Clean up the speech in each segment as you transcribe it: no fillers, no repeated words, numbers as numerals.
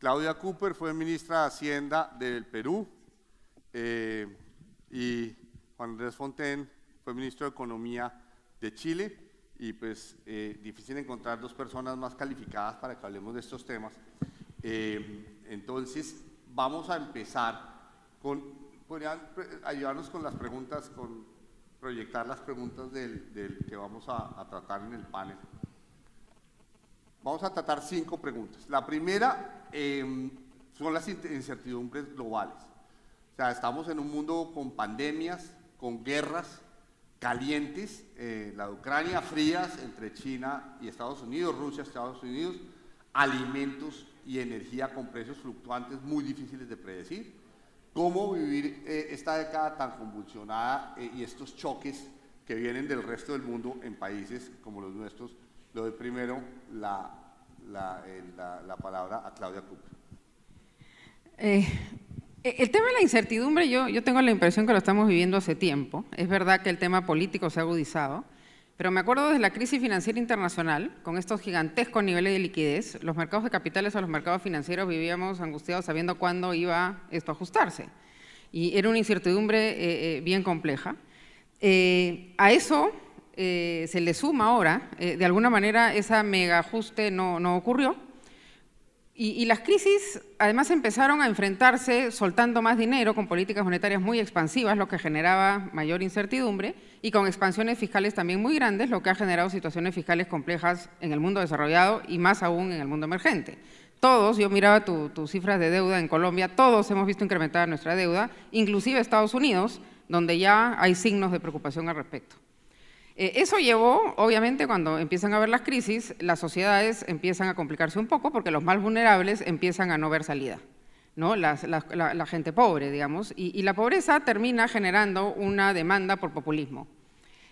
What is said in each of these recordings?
Claudia Cooper fue ministra de Hacienda del Perú y Juan Andrés Fontaine fue ministro de Economía de Chile, y pues difícil encontrar dos personas más calificadas para que hablemos de estos temas. Entonces vamos a empezar con, ¿podrían ayudarnos con las preguntas, con proyectar las preguntas del que vamos a tratar en el panel? Vamos a tratar 5 preguntas. La primera son las incertidumbres globales. O sea, estamos en un mundo con pandemias, con guerras calientes, la de Ucrania, frías entre China y Estados Unidos, Rusia, Estados Unidos, alimentos y energía con precios fluctuantes muy difíciles de predecir. ¿Cómo vivir esta década tan convulsionada y estos choques que vienen del resto del mundo en países como los nuestros? Le doy primero la palabra a Claudia Cooper. El tema de la incertidumbre, yo tengo la impresión que lo estamos viviendo hace tiempo. Es verdad que el tema político se ha agudizado, pero me acuerdo desde la crisis financiera internacional, con estos gigantescos niveles de liquidez, los mercados de capitales o los mercados financieros vivíamos angustiados sabiendo cuándo iba esto a ajustarse. Y era una incertidumbre bien compleja. A eso se le suma ahora, de alguna manera esa mega ajuste no ocurrió, y las crisis además empezaron a enfrentarse soltando más dinero con políticas monetarias muy expansivas, lo que generaba mayor incertidumbre, y con expansiones fiscales también muy grandes, lo que ha generado situaciones fiscales complejas en el mundo desarrollado y más aún en el mundo emergente. Todos, yo miraba tus cifras de deuda en Colombia, todos hemos visto incrementada nuestra deuda, inclusive Estados Unidos, donde ya hay signos de preocupación al respecto. Eso llevó, obviamente, cuando empiezan a haber las crisis, las sociedades empiezan a complicarse un poco porque los más vulnerables empiezan a no ver salida, ¿no? La gente pobre, digamos, y la pobreza termina generando una demanda por populismo.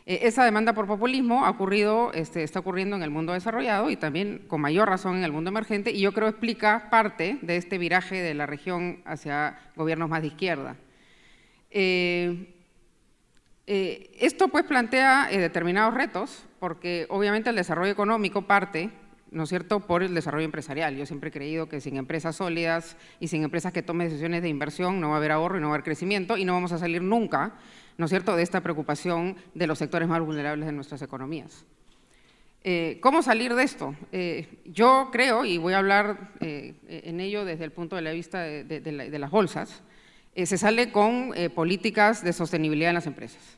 Esa demanda por populismo está ocurriendo en el mundo desarrollado y también con mayor razón en el mundo emergente, y yo creo explica parte de este viraje de la región hacia gobiernos más de izquierda. Esto pues plantea determinados retos, porque obviamente el desarrollo económico parte, ¿no es cierto?, por el desarrollo empresarial. Yo siempre he creído que sin empresas sólidas y sin empresas que tomen decisiones de inversión no va a haber ahorro y no va a haber crecimiento, y no vamos a salir nunca, ¿no es cierto?, de esta preocupación de los sectores más vulnerables de nuestras economías. ¿Cómo salir de esto? Yo creo, y voy a hablar en ello desde el punto de vista de las bolsas, se sale con políticas de sostenibilidad en las empresas.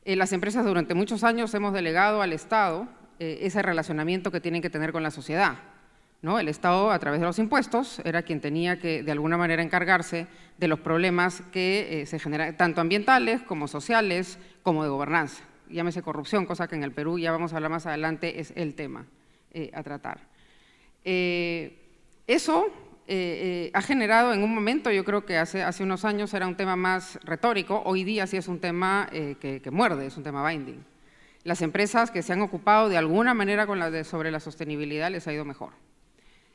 Las empresas durante muchos años hemos delegado al Estado ese relacionamiento que tienen que tener con la sociedad, ¿no? El Estado, a través de los impuestos, era quien tenía que de alguna manera encargarse de los problemas que se generan, tanto ambientales como sociales, como de gobernanza. Llámese corrupción, cosa que en el Perú, ya vamos a hablar más adelante, es el tema a tratar. Eso ha generado en un momento, yo creo que hace unos años era un tema más retórico, hoy día sí es un tema que muerde, es un tema binding. Las empresas que se han ocupado de alguna manera sobre la sostenibilidad les ha ido mejor.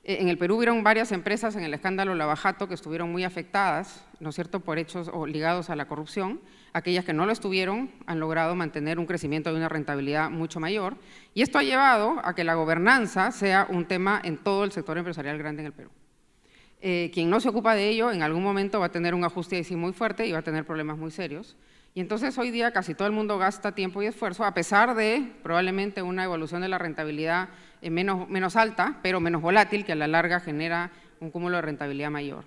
En el Perú hubieron varias empresas en el escándalo Lavajato que estuvieron muy afectadas, ¿no es cierto?, por hechos ligados a la corrupción. Aquellas que no lo estuvieron han logrado mantener un crecimiento y una rentabilidad mucho mayor, y esto ha llevado a que la gobernanza sea un tema en todo el sector empresarial grande en el Perú. Quien no se ocupa de ello en algún momento va a tener un ajuste ahí sí muy fuerte y va a tener problemas muy serios. Y entonces hoy día casi todo el mundo gasta tiempo y esfuerzo, a pesar de probablemente una evolución de la rentabilidad menos alta, pero menos volátil, que a la larga genera un cúmulo de rentabilidad mayor.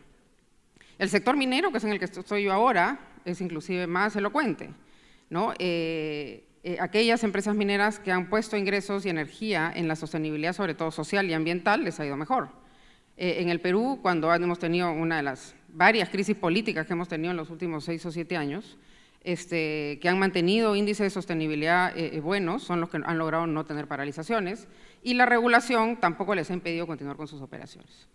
El sector minero, que es en el que estoy yo ahora, es inclusive más elocuente, ¿no? Aquellas empresas mineras que han puesto ingresos y energía en la sostenibilidad, sobre todo social y ambiental, les ha ido mejor. En el Perú, cuando hemos tenido una de las varias crisis políticas que hemos tenido en los últimos 6 o 7 años, que han mantenido índices de sostenibilidad buenos, son los que han logrado no tener paralizaciones, y la regulación tampoco les ha impedido continuar con sus operaciones.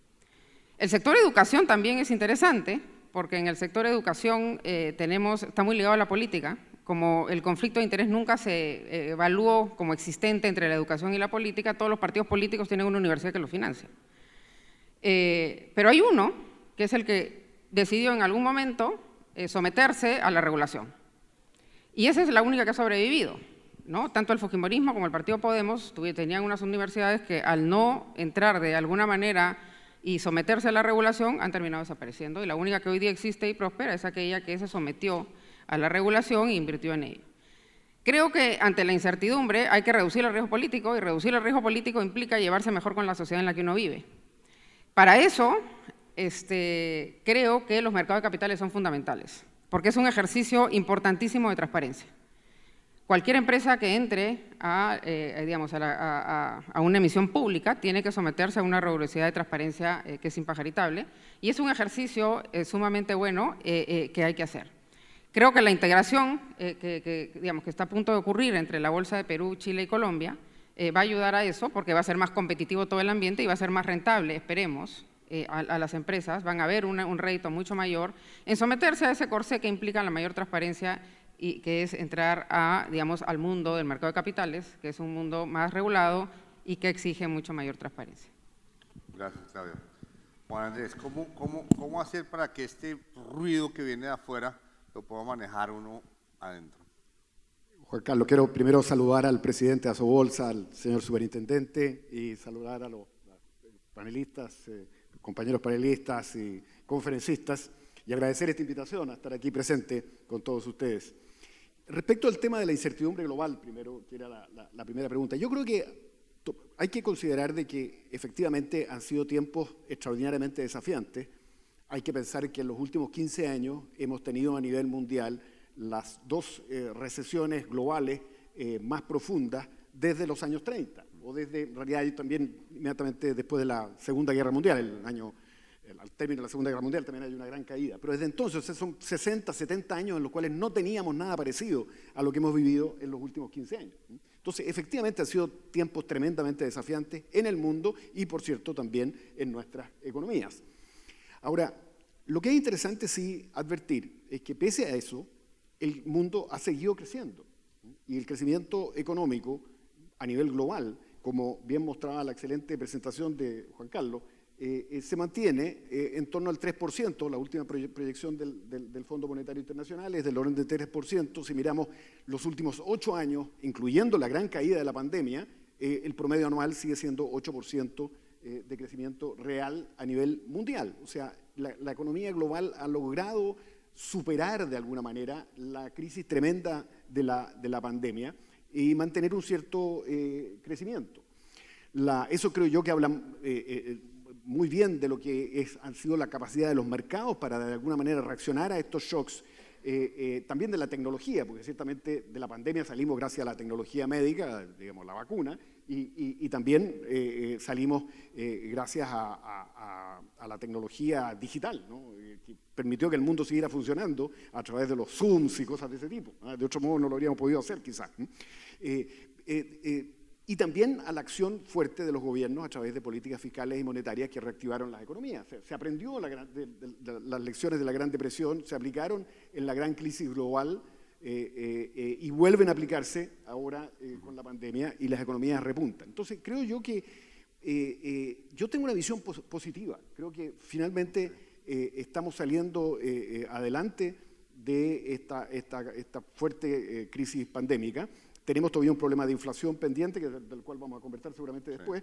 El sector educación también es interesante, porque en el sector educación está muy ligado a la política. Como el conflicto de interés nunca se evaluó como existente entre la educación y la política, todos los partidos políticos tienen una universidad que lo financia. Pero hay uno, que es el que decidió en algún momento someterse a la regulación. Y esa es la única que ha sobrevivido, ¿no? Tanto el fujimorismo como el partido Podemos tenían unas universidades que al no entrar de alguna manera y someterse a la regulación han terminado desapareciendo, y la única que hoy día existe y prospera es aquella que se sometió a la regulación e invirtió en ello. Creo que ante la incertidumbre hay que reducir el riesgo político, y reducir el riesgo político implica llevarse mejor con la sociedad en la que uno vive. Para eso, creo que los mercados de capitales son fundamentales, porque es un ejercicio importantísimo de transparencia. Cualquier empresa que entre a una emisión pública tiene que someterse a una rigurosidad de transparencia que es impajaritable, y es un ejercicio sumamente bueno que hay que hacer. Creo que la integración que está a punto de ocurrir entre la Bolsa de Perú, Chile y Colombia va a ayudar a eso, porque va a ser más competitivo todo el ambiente y va a ser más rentable, esperemos, a las empresas. Van a ver un rédito mucho mayor en someterse a ese corsé que implica la mayor transparencia, y que es entrar al mundo del mercado de capitales, que es un mundo más regulado y que exige mucho mayor transparencia. Gracias, Claudia. Juan Andrés, ¿cómo hacer para que este ruido que viene de afuera lo pueda manejar uno adentro? Juan Carlos, quiero primero saludar al presidente de Asobolsa, al señor superintendente, y saludar a los panelistas, compañeros panelistas y conferencistas, y agradecer esta invitación a estar aquí presente con todos ustedes. Respecto al tema de la incertidumbre global, primero, que era la primera pregunta, yo creo que hay que considerar de que efectivamente han sido tiempos extraordinariamente desafiantes. Hay que pensar que en los últimos 15 años hemos tenido a nivel mundial las dos recesiones globales más profundas desde los años 30, o desde, en realidad, también inmediatamente después de la Segunda Guerra Mundial, al término de la Segunda Guerra Mundial también hay una gran caída, pero desde entonces son 60, 70 años en los cuales no teníamos nada parecido a lo que hemos vivido en los últimos 15 años. Entonces, efectivamente han sido tiempos tremendamente desafiantes en el mundo y, por cierto, también en nuestras economías. Ahora, lo que es interesante sí advertir es que pese a eso, el mundo ha seguido creciendo, y el crecimiento económico a nivel global, como bien mostraba la excelente presentación de Juan Carlos, se mantiene en torno al 3%, la última proyección del Fondo Monetario Internacional es del orden de 3%, si miramos los últimos 8 años, incluyendo la gran caída de la pandemia, el promedio anual sigue siendo 8% de crecimiento real a nivel mundial. O sea, la economía global ha logrado superar de alguna manera la crisis tremenda de la pandemia y mantener un cierto crecimiento. Eso creo yo que habla muy bien de lo que han sido la capacidad de los mercados para de alguna manera reaccionar a estos shocks, también de la tecnología, porque ciertamente de la pandemia salimos gracias a la tecnología médica, digamos la vacuna, y también salimos gracias a la tecnología digital, ¿no? Que permitió que el mundo siguiera funcionando a través de los Zooms y cosas de ese tipo. De otro modo no lo habríamos podido hacer quizás. Y también a la acción fuerte de los gobiernos a través de políticas fiscales y monetarias que reactivaron las economías. Se aprendió de las lecciones de la Gran Depresión, se aplicaron en la gran crisis global y vuelven a aplicarse ahora con la pandemia, y las economías repuntan. Entonces creo yo que yo tengo una visión positiva. Creo que finalmente estamos saliendo adelante de esta fuerte crisis pandémica. Tenemos todavía un problema de inflación pendiente, del cual vamos a conversar seguramente después,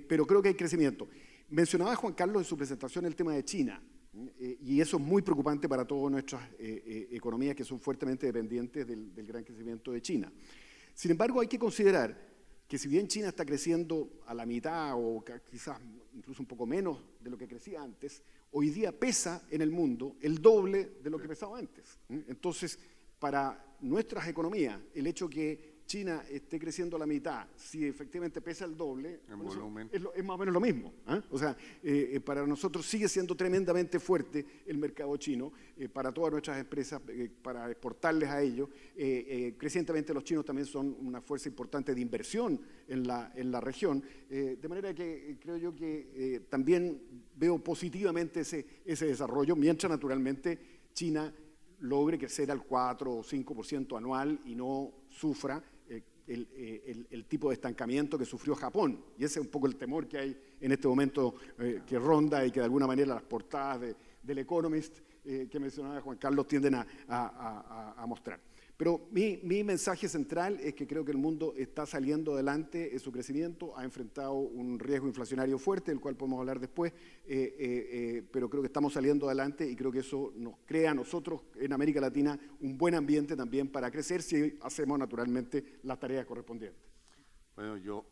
pero creo que hay crecimiento. Mencionaba Juan Carlos en su presentación el tema de China, y eso es muy preocupante para todas nuestras economías que son fuertemente dependientes del gran crecimiento de China. Sin embargo, hay que considerar que si bien China está creciendo a la mitad o quizás incluso un poco menos de lo que crecía antes, hoy día pesa en el mundo el doble de lo que pesaba antes. Entonces, para nuestras economías, el hecho que China esté creciendo a la mitad, si efectivamente pesa el doble, es más o menos lo mismo. O sea, para nosotros sigue siendo tremendamente fuerte el mercado chino, para todas nuestras empresas, para exportarles a ellos. Crecientemente los chinos también son una fuerza importante de inversión en la región, de manera que creo yo que también veo positivamente ese desarrollo, mientras naturalmente China logre crecer al 4 o 5% anual y no sufra el tipo de estancamiento que sufrió Japón. Y ese es un poco el temor que hay en este momento que ronda y que de alguna manera las portadas del Economist que mencionaba Juan Carlos tienden a mostrar. Pero mi mensaje central es que creo que el mundo está saliendo adelante en su crecimiento, ha enfrentado un riesgo inflacionario fuerte, del cual podemos hablar después, pero creo que estamos saliendo adelante y creo que eso nos crea a nosotros en América Latina un buen ambiente también para crecer si hacemos naturalmente las tareas correspondientes. Bueno, yo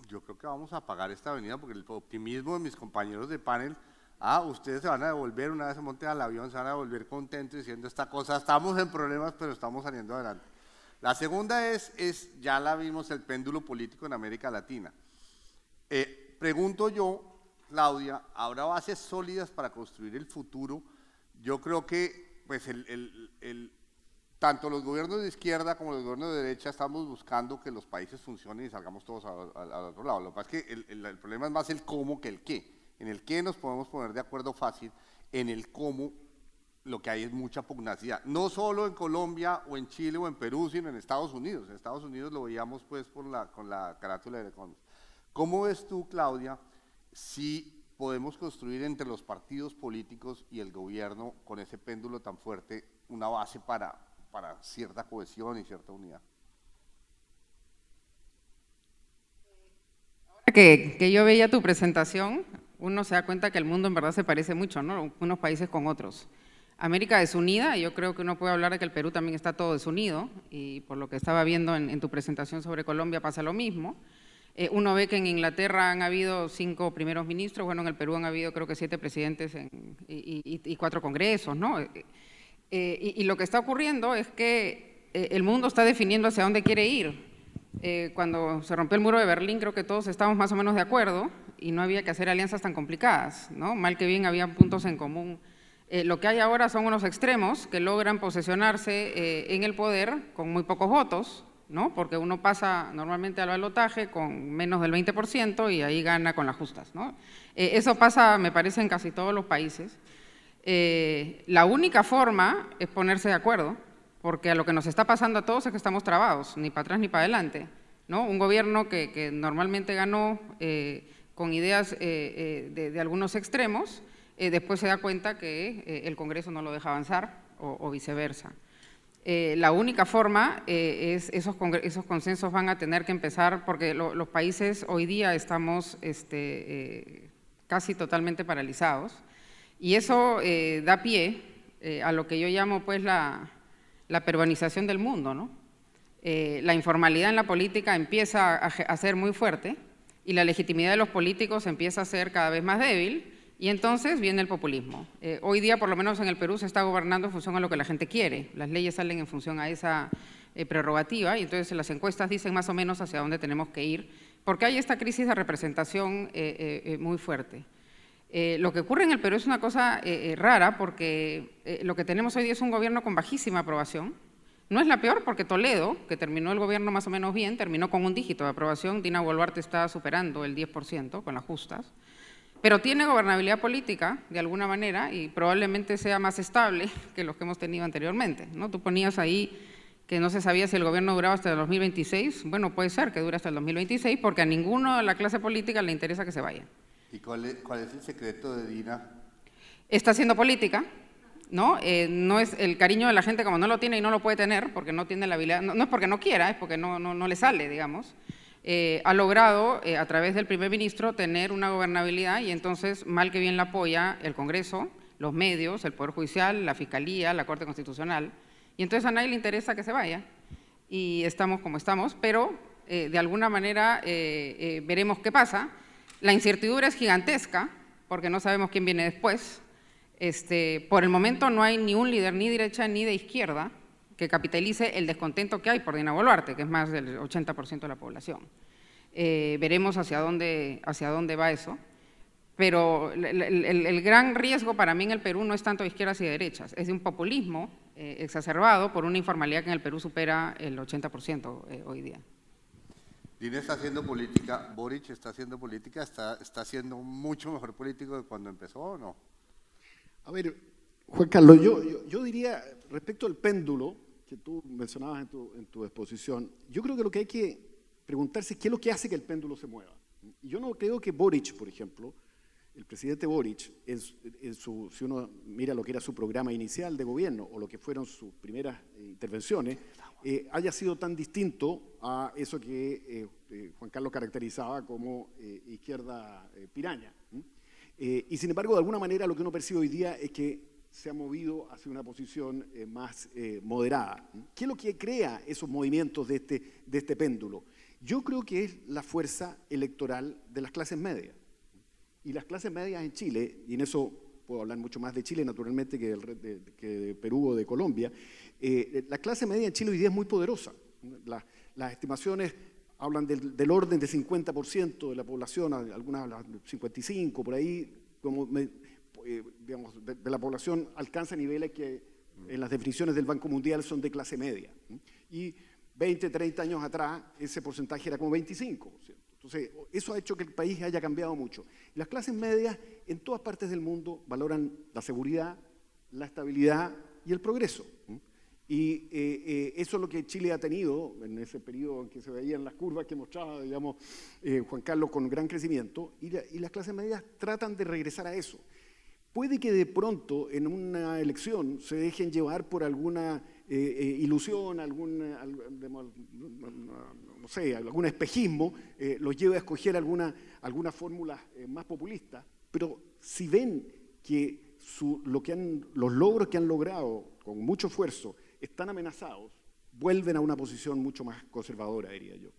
creo que vamos a apagar esta avenida porque el optimismo de mis compañeros de panel, ustedes se van a devolver, una vez se monten al avión, se van a devolver contentos diciendo esta cosa, estamos en problemas, pero estamos saliendo adelante. La segunda ya la vimos, el péndulo político en América Latina. Pregunto yo, Claudia, ¿habrá bases sólidas para construir el futuro? Yo creo que pues tanto los gobiernos de izquierda como los gobiernos de derecha estamos buscando que los países funcionen y salgamos todos al otro lado. Lo que pasa es que el problema es más el cómo que el qué. En el qué nos podemos poner de acuerdo fácil, en el cómo lo que hay es mucha pugnacidad. No solo en Colombia o en Chile o en Perú, sino en Estados Unidos. En Estados Unidos lo veíamos pues con la carátula de Economist. ¿Cómo ves tú, Claudia, si podemos construir entre los partidos políticos y el gobierno con ese péndulo tan fuerte una base para cierta cohesión y cierta unidad? Que yo veía tu presentación, uno se da cuenta que el mundo en verdad se parece mucho, ¿no? Unos países con otros. América desunida, y yo creo que uno puede hablar de que el Perú también está todo desunido, y por lo que estaba viendo en tu presentación sobre Colombia pasa lo mismo. Uno ve que en Inglaterra han habido 5 primeros ministros, bueno, en el Perú han habido creo que 7 presidentes y 4 congresos, ¿no? Y lo que está ocurriendo es que el mundo está definiendo hacia dónde quiere ir. Cuando se rompió el muro de Berlín, creo que todos estábamos más o menos de acuerdo y no había que hacer alianzas tan complicadas, ¿no? Mal que bien había puntos en común. Lo que hay ahora son unos extremos que logran posesionarse en el poder con muy pocos votos, ¿no? Porque uno pasa normalmente al balotaje con menos del 20% y ahí gana con las justas, ¿no? Eso pasa, me parece, en casi todos los países. La única forma es ponerse de acuerdo, porque a lo que nos está pasando a todos es que estamos trabados, ni para atrás ni para adelante, ¿no? Un gobierno que normalmente ganó con ideas de algunos extremos, después se da cuenta que el Congreso no lo deja avanzar o viceversa. La única forma es esos consensos van a tener que empezar, porque los países hoy día estamos casi totalmente paralizados, y eso da pie a lo que yo llamo pues la peruanización del mundo, ¿no? La informalidad en la política empieza a ser muy fuerte y la legitimidad de los políticos empieza a ser cada vez más débil, y entonces viene el populismo. Hoy día, por lo menos en el Perú, se está gobernando en función a lo que la gente quiere. Las leyes salen en función a esa prerrogativa, y entonces las encuestas dicen más o menos hacia dónde tenemos que ir, porque hay esta crisis de representación muy fuerte. Lo que ocurre en el Perú es una cosa rara, porque lo que tenemos hoy día es un gobierno con bajísima aprobación. No es la peor, porque Toledo, que terminó el gobierno más o menos bien, terminó con un dígito de aprobación. Dina Boluarte está superando el 10% con las justas, pero tiene gobernabilidad política de alguna manera y probablemente sea más estable que los que hemos tenido anteriormente, ¿no? Tú ponías ahí que no se sabía si el gobierno duraba hasta el 2026. Bueno, puede ser que dure hasta el 2026, porque a ninguno de la clase política le interesa que se vaya. ¿Y cuál es el secreto de Dina? Está haciendo política, ¿no? No es el cariño de la gente, como no lo tiene y no lo puede tener, porque no tiene la habilidad, no es porque no quiera, es porque no le sale, digamos. Ha logrado, a través del primer ministro, tener una gobernabilidad, y entonces, mal que bien la apoya el Congreso, los medios, el Poder Judicial, la Fiscalía, la Corte Constitucional, y entonces a nadie le interesa que se vaya, y estamos como estamos, pero de alguna manera veremos qué pasa. La incertidumbre es gigantesca, porque no sabemos quién viene después. Por el momento no hay ni un líder ni de derecha ni de izquierda que capitalice el descontento que hay por Dina Boluarte, que es más del 80% de la población. Veremos hacia dónde va eso, pero el gran riesgo para mí en el Perú no es tanto de izquierdas y de derechas, es de un populismo exacerbado por una informalidad que en el Perú supera el 80% hoy día. Dina está haciendo política, Boric está haciendo política, está siendo mucho mejor político de cuando empezó, ¿o no? A ver, Juan Carlos, yo diría, respecto al péndulo que tú mencionabas en tu exposición, yo creo que lo que hay que preguntarse es qué es lo que hace que el péndulo se mueva. Y yo no creo que Boric, por ejemplo, el presidente Boric, si uno mira lo que era su programa inicial de gobierno o lo que fueron sus primeras intervenciones, haya sido tan distinto a eso que Juan Carlos caracterizaba como izquierda piraña. Y sin embargo, de alguna manera lo que uno percibe hoy día es que se ha movido hacia una posición más moderada. ¿Qué es lo que crea esos movimientos de este péndulo? Yo creo que es la fuerza electoral de las clases medias. Y las clases medias en Chile, y en eso puedo hablar mucho más de Chile naturalmente que de Perú o de Colombia, la clase media en Chile hoy día es muy poderosa. Las estimaciones hablan del orden de 50% de la población, algunas hablan 55%, por ahí, digamos, de la población alcanza niveles que en las definiciones del Banco Mundial son de clase media. Y 20, 30 años atrás ese porcentaje era como 25%. Entonces, eso ha hecho que el país haya cambiado mucho. Y las clases medias en todas partes del mundo valoran la seguridad, la estabilidad y el progreso. Y eso es lo que Chile ha tenido en ese periodo en que se veían las curvas que mostraba, digamos, Juan Carlos, con gran crecimiento, y las clases medias tratan de regresar a eso. Puede que de pronto en una elección se dejen llevar por alguna ilusión, no sé, algún espejismo, los lleve a escoger alguna fórmula más populista, pero si ven que los logros que han logrado con mucho esfuerzo están amenazados, vuelven a una posición mucho más conservadora, diría yo.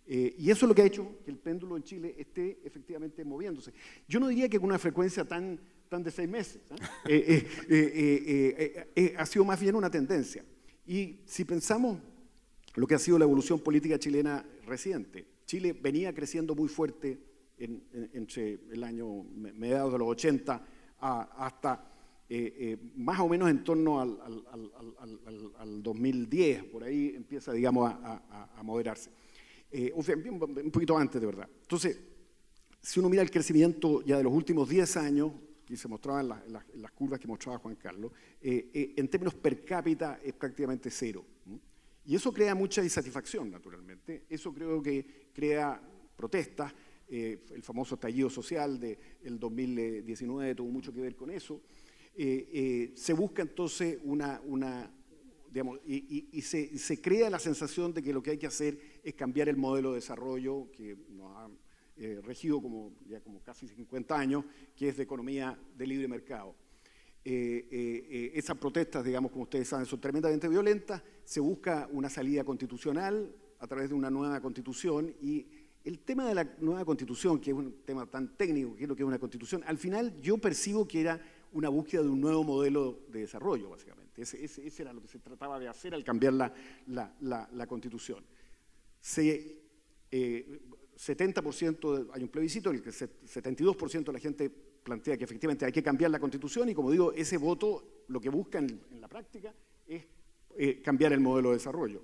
Y eso es lo que ha hecho que el péndulo en Chile esté efectivamente moviéndose. Yo no diría que con una frecuencia tan de 6 meses. Ha sido más bien una tendencia. Y si pensamos lo que ha sido la evolución política chilena reciente, Chile venía creciendo muy fuerte entre el año mediados de los 80 hasta más o menos en torno al 2010, por ahí empieza, digamos, a moderarse. O sea, un poquito antes, de verdad. Entonces, si uno mira el crecimiento ya de los últimos 10 años, que se mostraba en las curvas que mostraba Juan Carlos, en términos per cápita es prácticamente cero. Y eso crea mucha insatisfacción, naturalmente. Eso creo que crea protestas. El famoso estallido social del 2019 tuvo mucho que ver con eso. Se busca entonces digamos, y se crea la sensación de que lo que hay que hacer es cambiar el modelo de desarrollo que nos ha regido ya como casi 50 años, que es de economía de libre mercado. Esas protestas, digamos, como ustedes saben, son tremendamente violentas. Se busca una salida constitucional a través de una nueva constitución, y el tema de la nueva constitución, que es un tema tan técnico, que es lo que es una constitución, al final yo percibo que era una búsqueda de un nueo modelo de desarrollo, básicamente. Ese era lo que se trataba de hacer al cambiar la constitución. 70%, hay un plebiscito en el que 72% de la gente plantea que efectivamente hay que cambiar la Constitución, y como digo, ese voto lo que busca en la práctica es cambiar el modelo de desarrollo.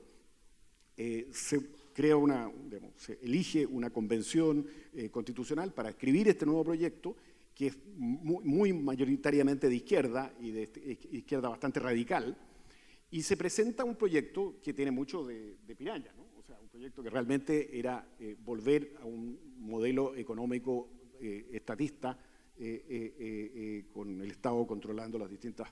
Se elige una convención constitucional para escribir este nuevo proyecto, que es muy mayoritariamente de izquierda, y de izquierda bastante radical, y se presenta un proyecto que tiene mucho de piraña, ¿no? Un proyecto que realmente era volver a un modelo económico estatista, con el Estado controlando las distintas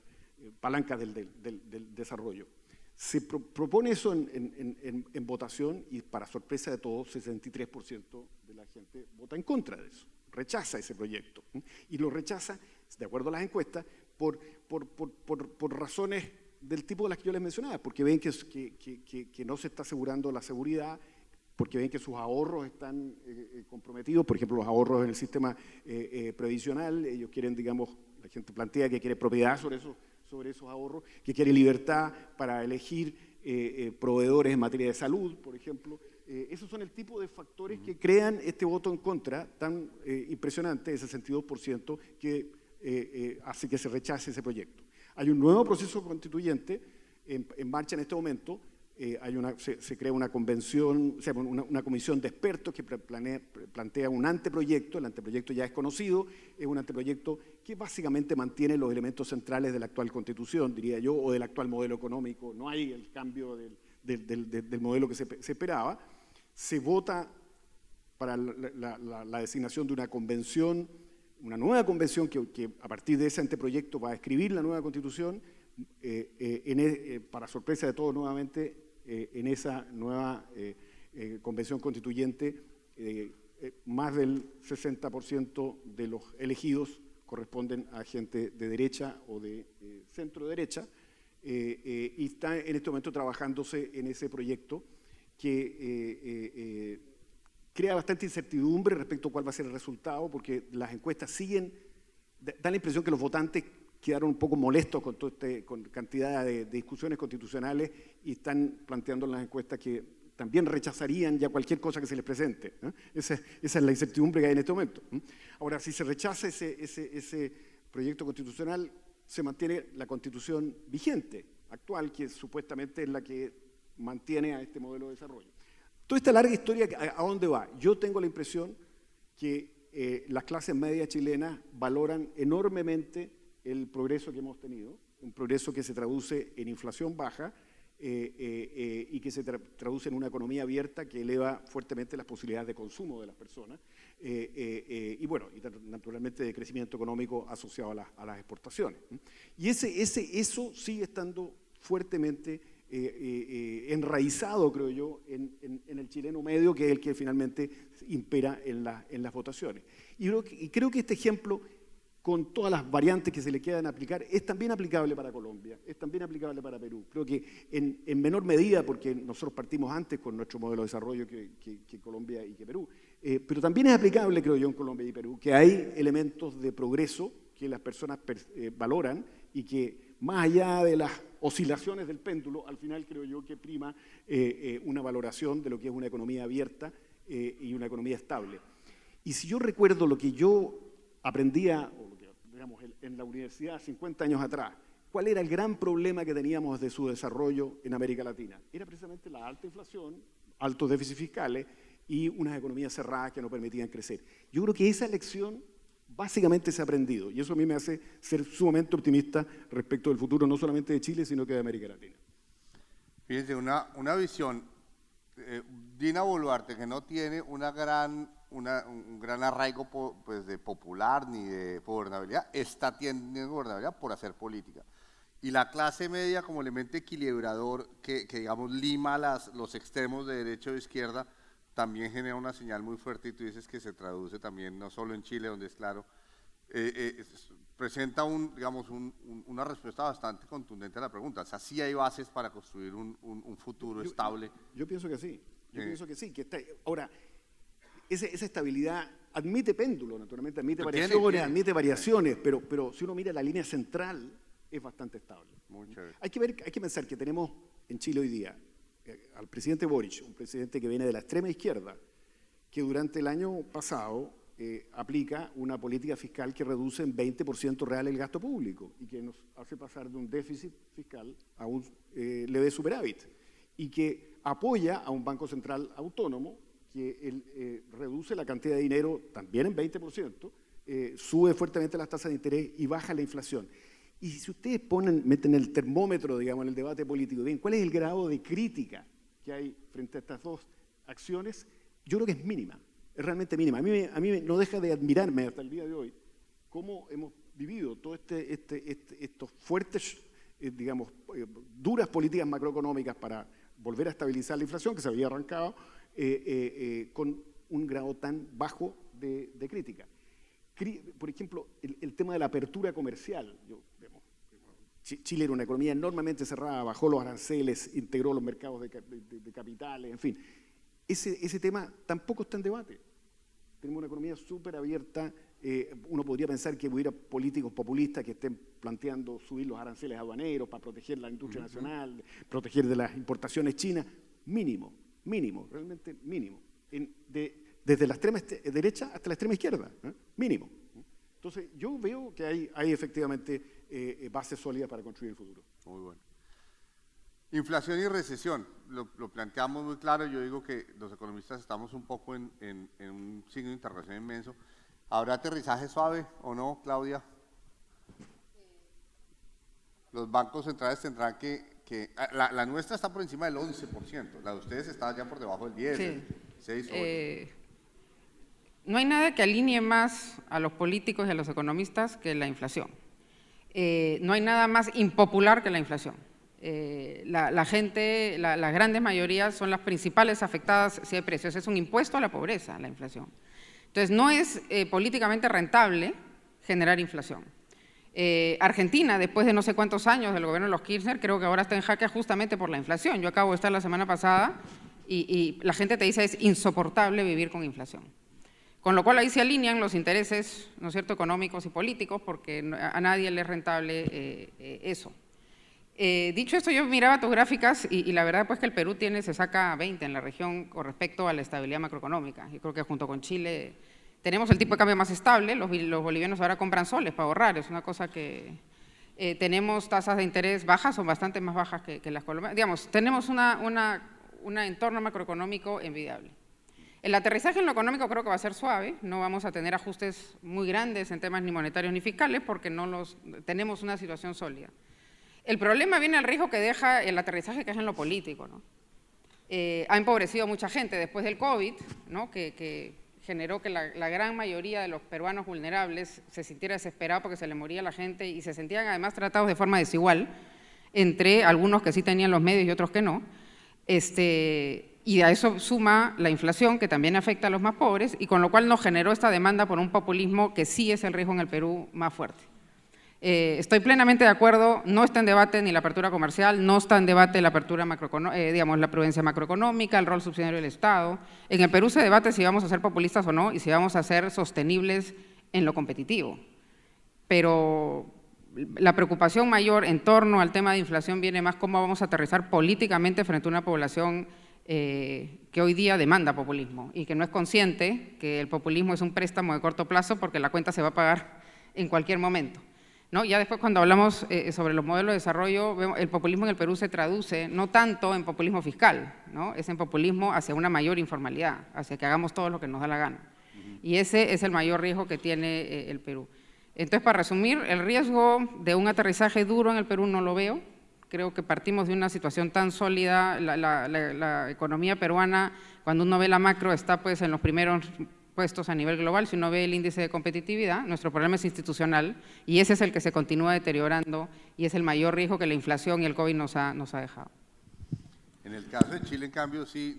palancas del desarrollo. Se propone eso en votación, y para sorpresa de todos, 63% de la gente vota en contra de eso, rechaza ese proyecto. Y lo rechaza, de acuerdo a las encuestas, por razones del tipo de las que yo les mencionaba, porque ven que no se está asegurando la seguridad, porque ven que sus ahorros están comprometidos, por ejemplo, los ahorros en el sistema previsional. Ellos quieren, digamos, la gente plantea que quiere propiedad sobre esos ahorros, que quiere libertad para elegir proveedores en materia de salud, por ejemplo. Esos son el tipo de factores que crean este voto en contra tan impresionante, ese 62%, que hace que se rechace ese proyecto. Hay un nuevo proceso constituyente en marcha en este momento. Se crea una convención, o sea, una comisión de expertos que plantea un anteproyecto. El anteproyecto ya es conocido, es un anteproyecto que básicamente mantiene los elementos centrales de la actual Constitución, diría yo, o del actual modelo económico. No hay el cambio del modelo que se esperaba. Se vota para la designación de una convención una nueva convención que a partir de ese anteproyecto va a escribir la nueva constitución, para sorpresa de todos nuevamente, en esa nueva convención constituyente, más del 60% de los elegidos corresponden a gente de derecha o de centro derecha, y está en este momento trabajándose en ese proyecto que crea bastante incertidumbre respecto a cuál va a ser el resultado, porque las encuestas siguen, da la impresión que los votantes quedaron un poco molestos con con cantidad de discusiones constitucionales y están planteando en las encuestas que también rechazarían ya cualquier cosa que se les presente. Esa es la incertidumbre que hay en este momento. Ahora, si se rechaza ese proyecto constitucional, se mantiene la constitución vigente, actual, que supuestamente es la que mantiene a este modelo de desarrollo. Toda esta larga historia, ¿a dónde va? Yo tengo la impresión que las clases medias chilenas valoran enormemente el progreso que hemos tenido, un progreso que se traduce en inflación baja y que se traduce en una economía abierta que eleva fuertemente las posibilidades de consumo de las personas y bueno, y naturalmente de crecimiento económico asociado a las exportaciones. Y eso sigue estando fuertemente enraizado, creo yo, en el chileno medio, que es el que finalmente impera en las votaciones. Y creo que este ejemplo, con todas las variantes que se le quedan aplicar, es también aplicable para Colombia, es también aplicable para Perú. Creo que en menor medida, porque nosotros partimos antes con nuestro modelo de desarrollo que Colombia y que Perú, pero también es aplicable, creo yo, en Colombia y Perú, que hay elementos de progreso que las personas valoran y que más allá de las oscilaciones del péndulo, al final creo yo que prima una valoración de lo que es una economía abierta y una economía estable. Y si yo recuerdo lo que yo aprendía, digamos, en la universidad 50 años atrás, ¿cuál era el gran problema que teníamos de su desarrollo en América Latina? Era precisamente la alta inflación, altos déficits fiscales y unas economías cerradas que no permitían crecer. Yo creo que esa lección básicamente se ha aprendido, y eso a mí me hace ser sumamente optimista respecto del futuro, no solamente de Chile, sino que de América Latina. Fíjense, una visión, Dina Boluarte, que no tiene un gran arraigo pues, de popular ni de gobernabilidad, está teniendo gobernabilidad por hacer política. Y la clase media como elemento equilibrador que digamos, lima los extremos de derecha o izquierda, también genera una señal muy fuerte, y tú dices que se traduce también, no solo en Chile, donde es claro, presenta una respuesta bastante contundente a la pregunta. O sea, sí hay bases para construir un futuro estable. Yo pienso que sí, pienso que sí. Ahora, esa estabilidad admite péndulo, naturalmente, admite variaciones, pero si uno mira la línea central, es bastante estable. Muy chévere. Hay que pensar que tenemos en Chile hoy día al presidente Boric, un presidente que viene de la extrema izquierda, que durante el año pasado aplica una política fiscal que reduce en 20% real el gasto público y que nos hace pasar de un déficit fiscal a un leve superávit, y que apoya a un Banco Central autónomo que reduce la cantidad de dinero también en 20%, sube fuertemente las tasas de interés y baja la inflación. Y si ustedes meten el termómetro, digamos, en el debate político, bien, ¿cuál es el grado de crítica que hay frente a estas dos acciones? Yo creo que es mínima, es realmente mínima. A mí no deja de admirarme hasta el día de hoy cómo hemos vivido todos estos fuertes, digamos, duras políticas macroeconómicas para volver a estabilizar la inflación que se había arrancado con un grado tan bajo de crítica. Por ejemplo, el tema de la apertura comercial. Chile era una economía enormemente cerrada, bajó los aranceles, integró los mercados de capitales, en fin. Ese tema tampoco está en debate. Tenemos una economía súper abierta. Uno podría pensar que hubiera políticos populistas que estén planteando subir los aranceles aduaneros para proteger la industria nacional, proteger de las importaciones chinas. Mínimo, realmente mínimo. Desde la extrema derecha hasta la extrema izquierda, mínimo. Entonces, yo veo que hay efectivamente bases sólidas para construir el futuro. Muy bueno. Inflación y recesión, lo planteamos muy claro. Yo digo que los economistas estamos un poco en un signo de interrogación inmenso. ¿Habrá aterrizaje suave o no, Claudia? Los bancos centrales tendrán la nuestra está por encima del 11%, la de ustedes está ya por debajo del 10%, sí. 6%. No hay nada que alinee más a los políticos y a los economistas que la inflación. No hay nada más impopular que la inflación. La gente, las grandes mayorías son las principales afectadas si hay precios. Es un impuesto a la pobreza, la inflación. Entonces, no es políticamente rentable generar inflación. Argentina, después de no sé cuántos años del gobierno de los Kirchner, creo que ahora está en jaque justamente por la inflación. Yo acabo de estar la semana pasada y la gente te dice es insoportable vivir con inflación. Con lo cual ahí se alinean los intereses, ¿no es cierto?, económicos y políticos, porque a nadie le es rentable eso. Dicho esto, yo miraba tus gráficas y la verdad pues que el Perú se saca 20 en la región con respecto a la estabilidad macroeconómica. Yo creo que junto con Chile tenemos el tipo de cambio más estable, los bolivianos ahora compran soles para ahorrar, es una cosa que tenemos tasas de interés bajas, son bastante más bajas que las colombianas. Digamos, tenemos un entorno macroeconómico envidiable. El aterrizaje en lo económico creo que va a ser suave, no vamos a tener ajustes muy grandes en temas ni monetarios ni fiscales porque tenemos una situación sólida. El problema viene al riesgo que deja el aterrizaje que es en lo político, ¿no? Ha empobrecido a mucha gente después del COVID, ¿no? que generó que la gran mayoría de los peruanos vulnerables se sintiera desesperado porque se le moría la gente y se sentían además tratados de forma desigual entre algunos que sí tenían los medios y otros que no. Y a eso suma la inflación, que también afecta a los más pobres, y con lo cual nos generó esta demanda por un populismo que sí es el riesgo en el Perú más fuerte. Estoy plenamente de acuerdo, no está en debate ni la apertura comercial, no está en debate la apertura la prudencia macroeconómica, el rol subsidiario del Estado. En el Perú se debate si vamos a ser populistas o no y si vamos a ser sostenibles en lo competitivo. Pero la preocupación mayor en torno al tema de inflación viene más cómo vamos a aterrizar políticamente frente a una población que hoy día demanda populismo y que no es consciente que el populismo es un préstamo de corto plazo porque la cuenta se va a pagar en cualquier momento, ¿no? Ya después cuando hablamos sobre los modelos de desarrollo, el populismo en el Perú se traduce no tanto en populismo fiscal, ¿no? Es en populismo hacia una mayor informalidad, hacia que hagamos todo lo que nos da la gana. Y ese es el mayor riesgo que tiene el Perú. Entonces, para resumir, el riesgo de un aterrizaje duro en el Perú no lo veo. Creo que partimos de una situación tan sólida, la economía peruana, cuando uno ve la macro, está pues en los primeros puestos a nivel global. Si uno ve el índice de competitividad, nuestro problema es institucional y ese es el que se continúa deteriorando y es el mayor riesgo que la inflación y el COVID nos ha dejado. En el caso de Chile, en cambio, sí,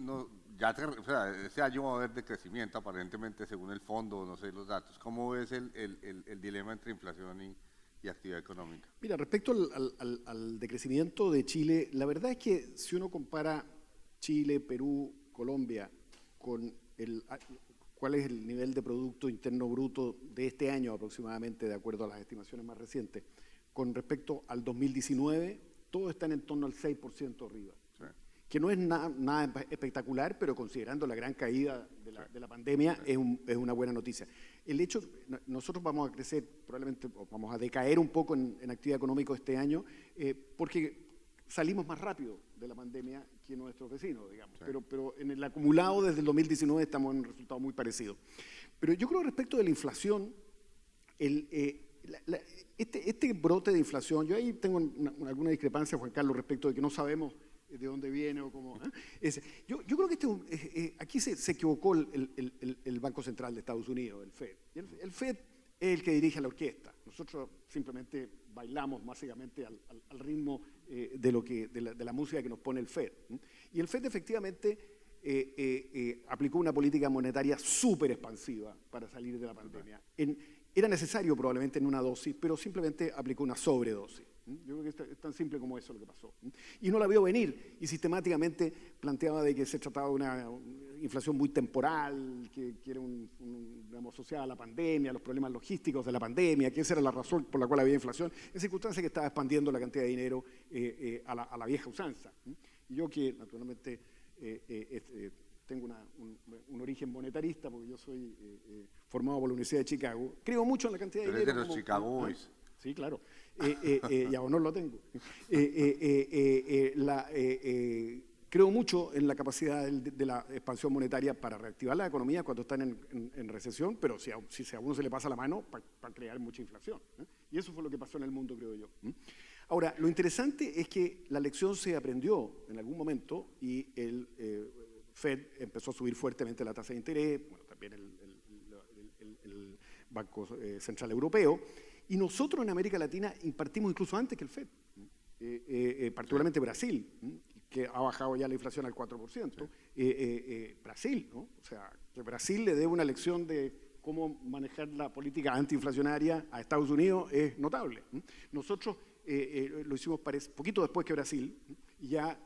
este año va a haber decrecimiento aparentemente según el fondo, no sé los datos. ¿Cómo ves el dilema entre inflación y actividad económica? Mira, respecto al decrecimiento de Chile, la verdad es que si uno compara Chile, Perú, Colombia con cuál es el nivel de Producto Interno Bruto de este año aproximadamente, de acuerdo a las estimaciones más recientes, con respecto al 2019, todos están en torno al 6% arriba. Sí. Que no es nada espectacular, pero considerando la gran caída de la pandemia, es una buena noticia. El hecho, nosotros vamos a crecer, probablemente vamos a decaer un poco en actividad económica este año, porque salimos más rápido de la pandemia que nuestros vecinos, digamos. Sí. Pero en el acumulado desde el 2019 estamos en un resultado muy parecido. Pero yo creo respecto de la inflación, este brote de inflación, yo ahí tengo alguna discrepancia, Juan Carlos, respecto de que no sabemos de dónde viene o cómo. Yo creo que aquí se equivocó el Banco Central de Estados Unidos, el FED. El FED es el que dirige la orquesta. Nosotros simplemente bailamos básicamente al ritmo de la música que nos pone el FED. Y el FED efectivamente aplicó una política monetaria súper expansiva para salir de la pandemia. Era necesario probablemente en una dosis, pero simplemente aplicó una sobredosis. Yo creo que es tan simple como eso lo que pasó. Y no la vio venir y sistemáticamente planteaba de que se trataba de una inflación muy temporal, que era digamos, asociada a la pandemia, a los problemas logísticos de la pandemia, que esa era la razón por la cual había inflación, en circunstancias que estaba expandiendo la cantidad de dinero a la vieja usanza. Y yo que naturalmente tengo un origen monetarista, porque yo soy formado por la Universidad de Chicago, creo mucho en la cantidad de dinero. Pero es de los Chicago Boys. Sí, claro. Y a honor lo tengo. Creo mucho en la capacidad de la expansión monetaria para reactivar la economía cuando están en recesión, pero si a uno se le pasa la mano, para crear mucha inflación. Y eso fue lo que pasó en el mundo, creo yo. Ahora, lo interesante es que la lección se aprendió en algún momento y el FED empezó a subir fuertemente la tasa de interés, bueno, también Banco Central Europeo, y nosotros en América Latina impartimos incluso antes que el FED, particularmente Brasil, que ha bajado ya la inflación al 4%. Brasil, ¿no? O sea, que Brasil le dé una lección de cómo manejar la política antiinflacionaria a Estados Unidos es notable. Nosotros lo hicimos poquito después que Brasil, y ya,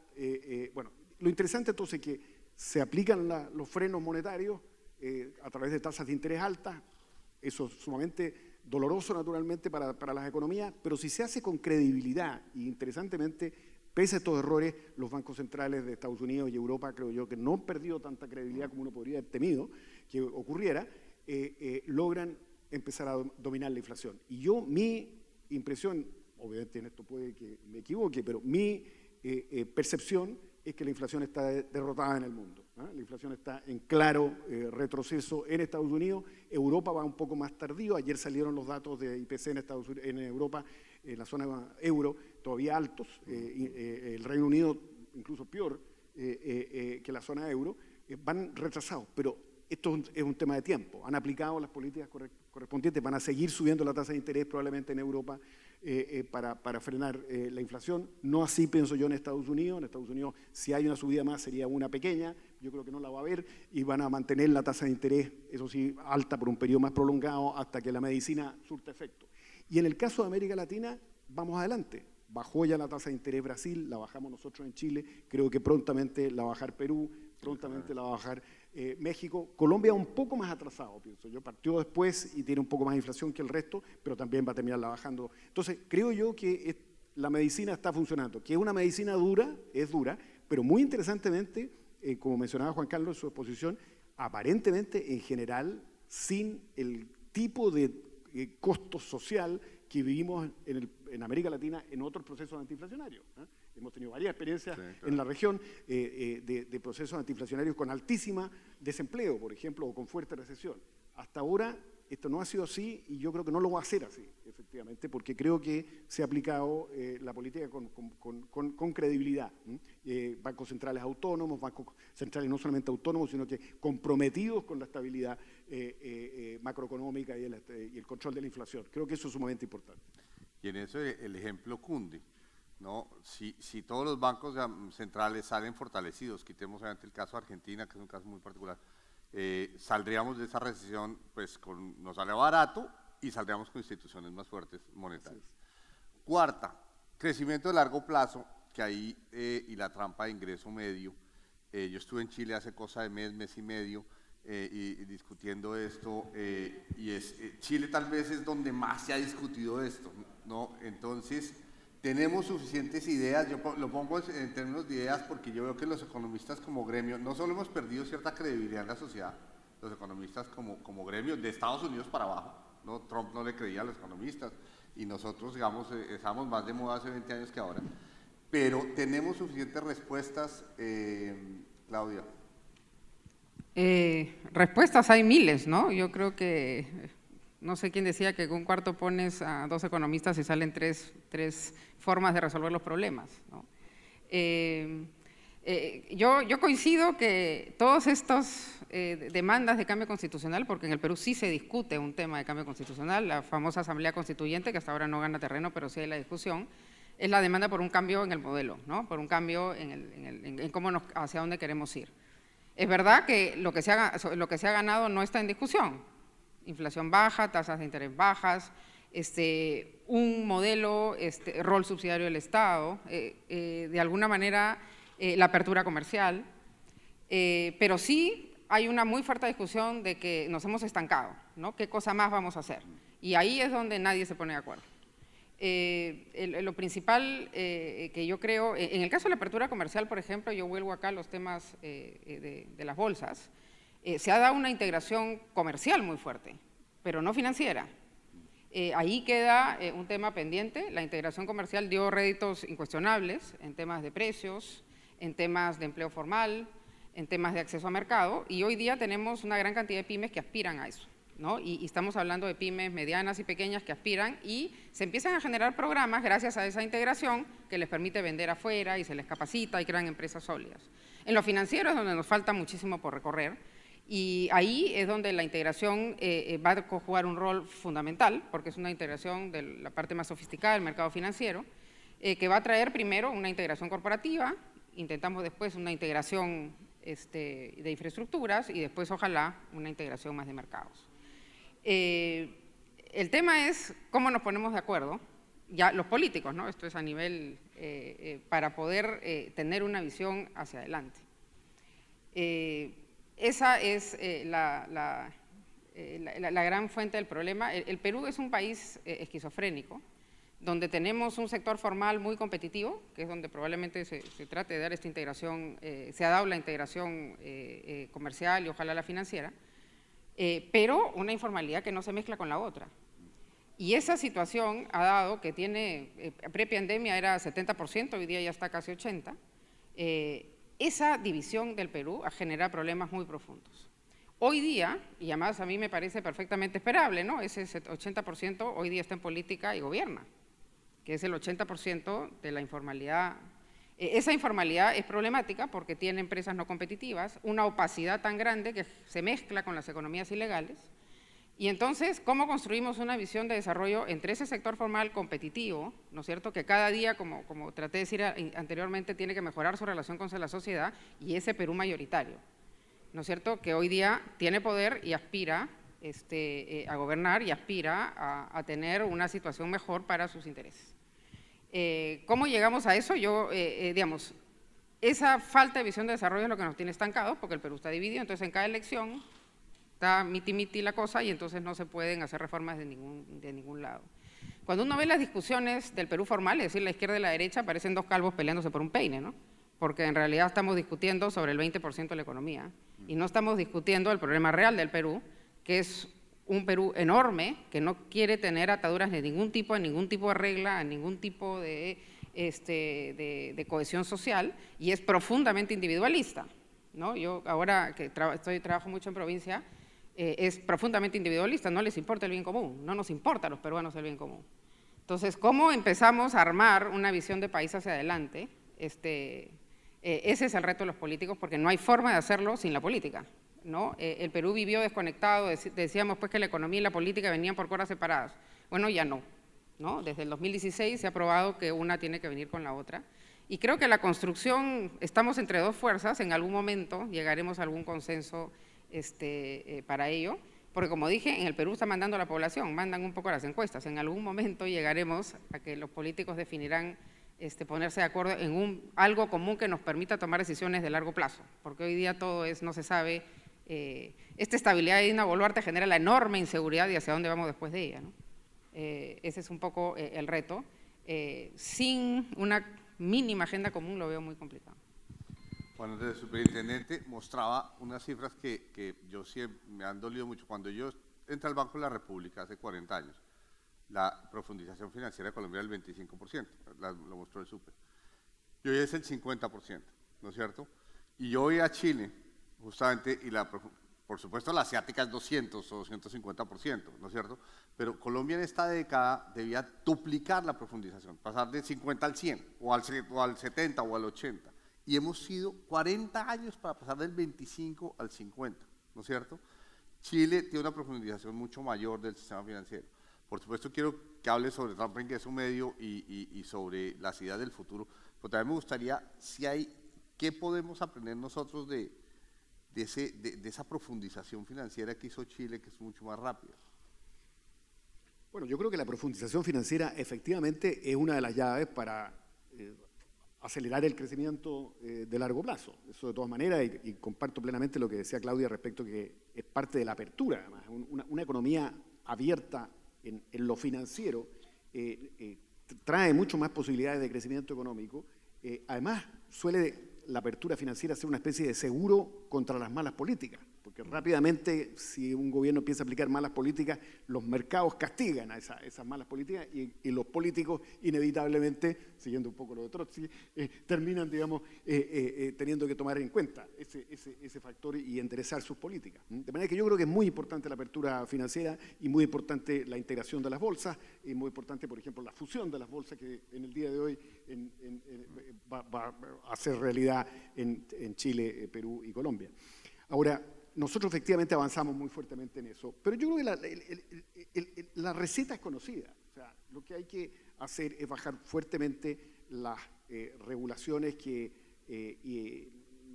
bueno, lo interesante entonces es que se aplican los frenos monetarios a través de tasas de interés altas. Eso es sumamente doloroso naturalmente para las economías, pero si se hace con credibilidad, y interesantemente, pese a estos errores, los bancos centrales de Estados Unidos y Europa, creo yo, que no han perdido tanta credibilidad como uno podría haber temido que ocurriera, logran empezar a dominar la inflación. Y mi impresión, obviamente en esto puede que me equivoque, pero mi percepción es que la inflación está derrotada en el mundo. La inflación está en claro retroceso en Estados Unidos. Europa va un poco más tardío. Ayer salieron los datos de IPC en Europa, en la zona euro, todavía altos. El Reino Unido incluso peor que la zona euro. Van retrasados, pero esto es un tema de tiempo. Han aplicado las políticas correspondientes, van a seguir subiendo la tasa de interés probablemente en Europa para frenar la inflación. No así pienso yo en Estados Unidos. En Estados Unidos, si hay una subida más, sería una pequeña. Yo creo que no la va a haber y van a mantener la tasa de interés, eso sí, alta por un periodo más prolongado hasta que la medicina surta efecto. Y en el caso de América Latina, vamos adelante. Bajó ya la tasa de interés Brasil, la bajamos nosotros en Chile, creo que prontamente la va a bajar Perú, prontamente la va a bajar México. Colombia un poco más atrasado, pienso yo, partió después y tiene un poco más de inflación que el resto, pero también va a terminarla bajando. Entonces, creo yo que la medicina está funcionando, que es una medicina dura, es dura, pero muy interesantemente, como mencionaba Juan Carlos en su exposición, aparentemente en general sin el tipo de costo social que vivimos en América Latina en otros procesos antiinflacionarios. Hemos tenido varias experiencias en la región de procesos antiinflacionarios con altísima desempleo, por ejemplo, o con fuerte recesión. Hasta ahora esto no ha sido así y yo creo que no lo va a hacer así, efectivamente, porque creo que se ha aplicado la política con credibilidad. Bancos centrales autónomos, bancos centrales no solamente autónomos, sino que comprometidos con la estabilidad macroeconómica y el control de la inflación. Creo que eso es sumamente importante. Y en eso el ejemplo cunde, ¿no? Si todos los bancos centrales salen fortalecidos, quitemos obviamente el caso de Argentina, que es un caso muy particular, saldríamos de esa recesión, pues nos sale barato y saldríamos con instituciones más fuertes monetarias. Sí. Cuarta, crecimiento de largo plazo, que ahí, y la trampa de ingreso medio. Yo estuve en Chile hace cosa de mes y medio, y discutiendo esto, Chile tal vez es donde más se ha discutido esto, ¿no? Entonces, tenemos suficientes ideas, yo lo pongo en términos de ideas porque yo veo que los economistas como gremio, no solo hemos perdido cierta credibilidad en la sociedad, los economistas como gremio, de Estados Unidos para abajo, ¿no? Trump no le creía a los economistas y nosotros, digamos, estamos más de moda hace 20 años que ahora, pero tenemos suficientes respuestas, Claudia. Respuestas hay miles, ¿no? Yo creo que, no sé quién decía que en un cuarto pones a dos economistas y salen tres formas de resolver los problemas, ¿no? Yo coincido que todas estas demandas de cambio constitucional, porque en el Perú sí se discute un tema de cambio constitucional, la famosa Asamblea Constituyente, que hasta ahora no gana terreno, pero sí hay la discusión, es la demanda por un cambio en el modelo, ¿no? Por un cambio en cómo hacia dónde queremos ir. Es verdad que lo que se ha ganado no está en discusión. Inflación baja, tasas de interés bajas, un modelo, rol subsidiario del Estado, de alguna manera la apertura comercial, pero sí hay una muy fuerte discusión de que nos hemos estancado, ¿no? ¿Qué cosa más vamos a hacer? Y ahí es donde nadie se pone de acuerdo. Lo principal que yo creo, en el caso de la apertura comercial, por ejemplo, yo vuelvo acá a los temas de las bolsas, se ha dado una integración comercial muy fuerte, pero no financiera. Ahí queda un tema pendiente. La integración comercial dio réditos incuestionables en temas de precios, en temas de empleo formal, en temas de acceso a mercado, y hoy día tenemos una gran cantidad de pymes que aspiran a eso, ¿no? Y estamos hablando de pymes medianas y pequeñas que aspiran y se empiezan a generar programas gracias a esa integración que les permite vender afuera y se les capacita y crean empresas sólidas. En lo financiero es donde nos falta muchísimo por recorrer Y ahí es donde la integración va a jugar un rol fundamental, porque es una integración de la parte más sofisticada del mercado financiero, que va a traer primero una integración corporativa, intentamos después una integración de infraestructuras y después ojalá una integración más de mercados. El tema es cómo nos ponemos de acuerdo, ya los políticos, ¿no? Esto es a nivel, para poder tener una visión hacia adelante. Esa es la gran fuente del problema. El Perú es un país esquizofrénico, donde tenemos un sector formal muy competitivo, que es donde probablemente se trate de dar esta integración, se ha dado la integración comercial y ojalá la financiera, pero una informalidad que no se mezcla con la otra. Y esa situación ha dado que tiene, pre-pandemia era 70%, hoy día ya está casi 80%, esa división del Perú ha generado problemas muy profundos. Hoy día, y además a mí me parece perfectamente esperable, ¿no? Ese 80% hoy día está en política y gobierna, que es el 80% de la informalidad. Esa informalidad es problemática porque tiene empresas no competitivas, una opacidad tan grande que se mezcla con las economías ilegales. Y entonces, ¿cómo construimos una visión de desarrollo entre ese sector formal competitivo, ¿no es cierto?, que cada día, como traté de decir anteriormente, tiene que mejorar su relación con la sociedad, y ese Perú mayoritario, ¿no es cierto?, que hoy día tiene poder y aspira a gobernar y aspira a tener una situación mejor para sus intereses. ¿Cómo llegamos a eso? Digamos, esa falta de visión de desarrollo es lo que nos tiene estancados, porque el Perú está dividido, entonces en cada elección está miti-miti la cosa y entonces no se pueden hacer reformas de ningún lado. Cuando uno ve las discusiones del Perú formal, es decir, la izquierda y la derecha, parecen dos calvos peleándose por un peine, ¿no? Porque en realidad estamos discutiendo sobre el 20% de la economía y no estamos discutiendo el problema real del Perú, que es un Perú enorme que no quiere tener ataduras de ningún tipo, en ningún tipo de regla, en ningún tipo de cohesión social, y es profundamente individualista, ¿no? Yo ahora que trabajo mucho en provincia, es profundamente individualista, no les importa el bien común, no nos importa a los peruanos el bien común. Entonces, ¿cómo empezamos a armar una visión de país hacia adelante? Ese es el reto de los políticos, porque no hay forma de hacerlo sin la política, ¿no? El Perú vivió desconectado, decíamos pues que la economía y la política venían por cuerdas separadas. Bueno, ya no, ¿no? Desde el 2016 se ha probado que una tiene que venir con la otra. Y creo que la construcción, estamos entre dos fuerzas, en algún momento llegaremos a algún consenso para ello, porque como dije, en el Perú está mandando la población, mandan un poco las encuestas, en algún momento llegaremos a que los políticos definirán ponerse de acuerdo en algo común que nos permita tomar decisiones de largo plazo, porque hoy día todo no se sabe, esta estabilidad de Dina Boluarte genera la enorme inseguridad y hacia dónde vamos después de ella, ¿no? Ese es un poco el reto, sin una mínima agenda común lo veo muy complicado. Bueno, el superintendente mostraba unas cifras que yo siempre me han dolido mucho. Cuando yo entré al Banco de la República hace 40 años, la profundización financiera de Colombia era el 25%, lo mostró el super. Y hoy es el 50%, ¿no es cierto? Y yo voy a Chile, justamente, y por supuesto la asiática es 200 o 250%, ¿no es cierto? Pero Colombia en esta década debía duplicar la profundización, pasar de 50 al 100, o al 70 o al 80. Y hemos sido 40 años para pasar del 25 al 50, ¿no es cierto? Chile tiene una profundización mucho mayor del sistema financiero. Por supuesto quiero que hable sobre Trump, que es un medio, y sobre las ideas del futuro, pero también me gustaría, ¿qué podemos aprender nosotros de esa profundización financiera que hizo Chile, que es mucho más rápida? Bueno, yo creo que la profundización financiera efectivamente es una de las llaves para acelerar el crecimiento de largo plazo. Eso de todas maneras, y comparto plenamente lo que decía Claudia respecto que es parte de la apertura, además. Una economía abierta en lo financiero trae mucho más posibilidades de crecimiento económico. Además, suele la apertura financiera ser una especie de seguro contra las malas políticas, porque rápidamente, si un gobierno empieza a aplicar malas políticas, los mercados castigan a esas malas políticas y los políticos inevitablemente, siguiendo un poco lo de Trotsky, terminan, digamos, teniendo que tomar en cuenta ese factor y enderezar sus políticas. De manera que yo creo que es muy importante la apertura financiera y muy importante la integración de las bolsas y muy importante, por ejemplo, la fusión de las bolsas que en el día de hoy va a ser realidad en Chile, Perú y Colombia. Ahora, nosotros efectivamente avanzamos muy fuertemente en eso, pero yo creo que la receta es conocida. O sea, lo que hay que hacer es bajar fuertemente las regulaciones que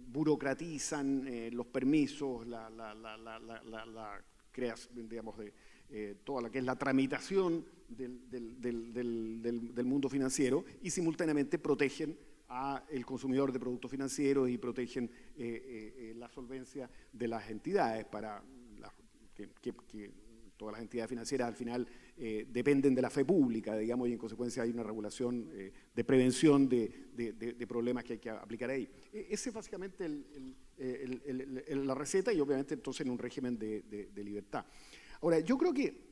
burocratizan los permisos, la creación, digamos, de toda la que es la tramitación del mundo financiero, y simultáneamente protegen al consumidor de productos financieros y protegen la solvencia de las entidades para que todas las entidades financieras al final dependen de la fe pública, digamos, y en consecuencia hay una regulación de prevención de problemas que hay que aplicar ahí. Ese es básicamente la receta, y obviamente entonces en un régimen de libertad. Ahora, yo creo que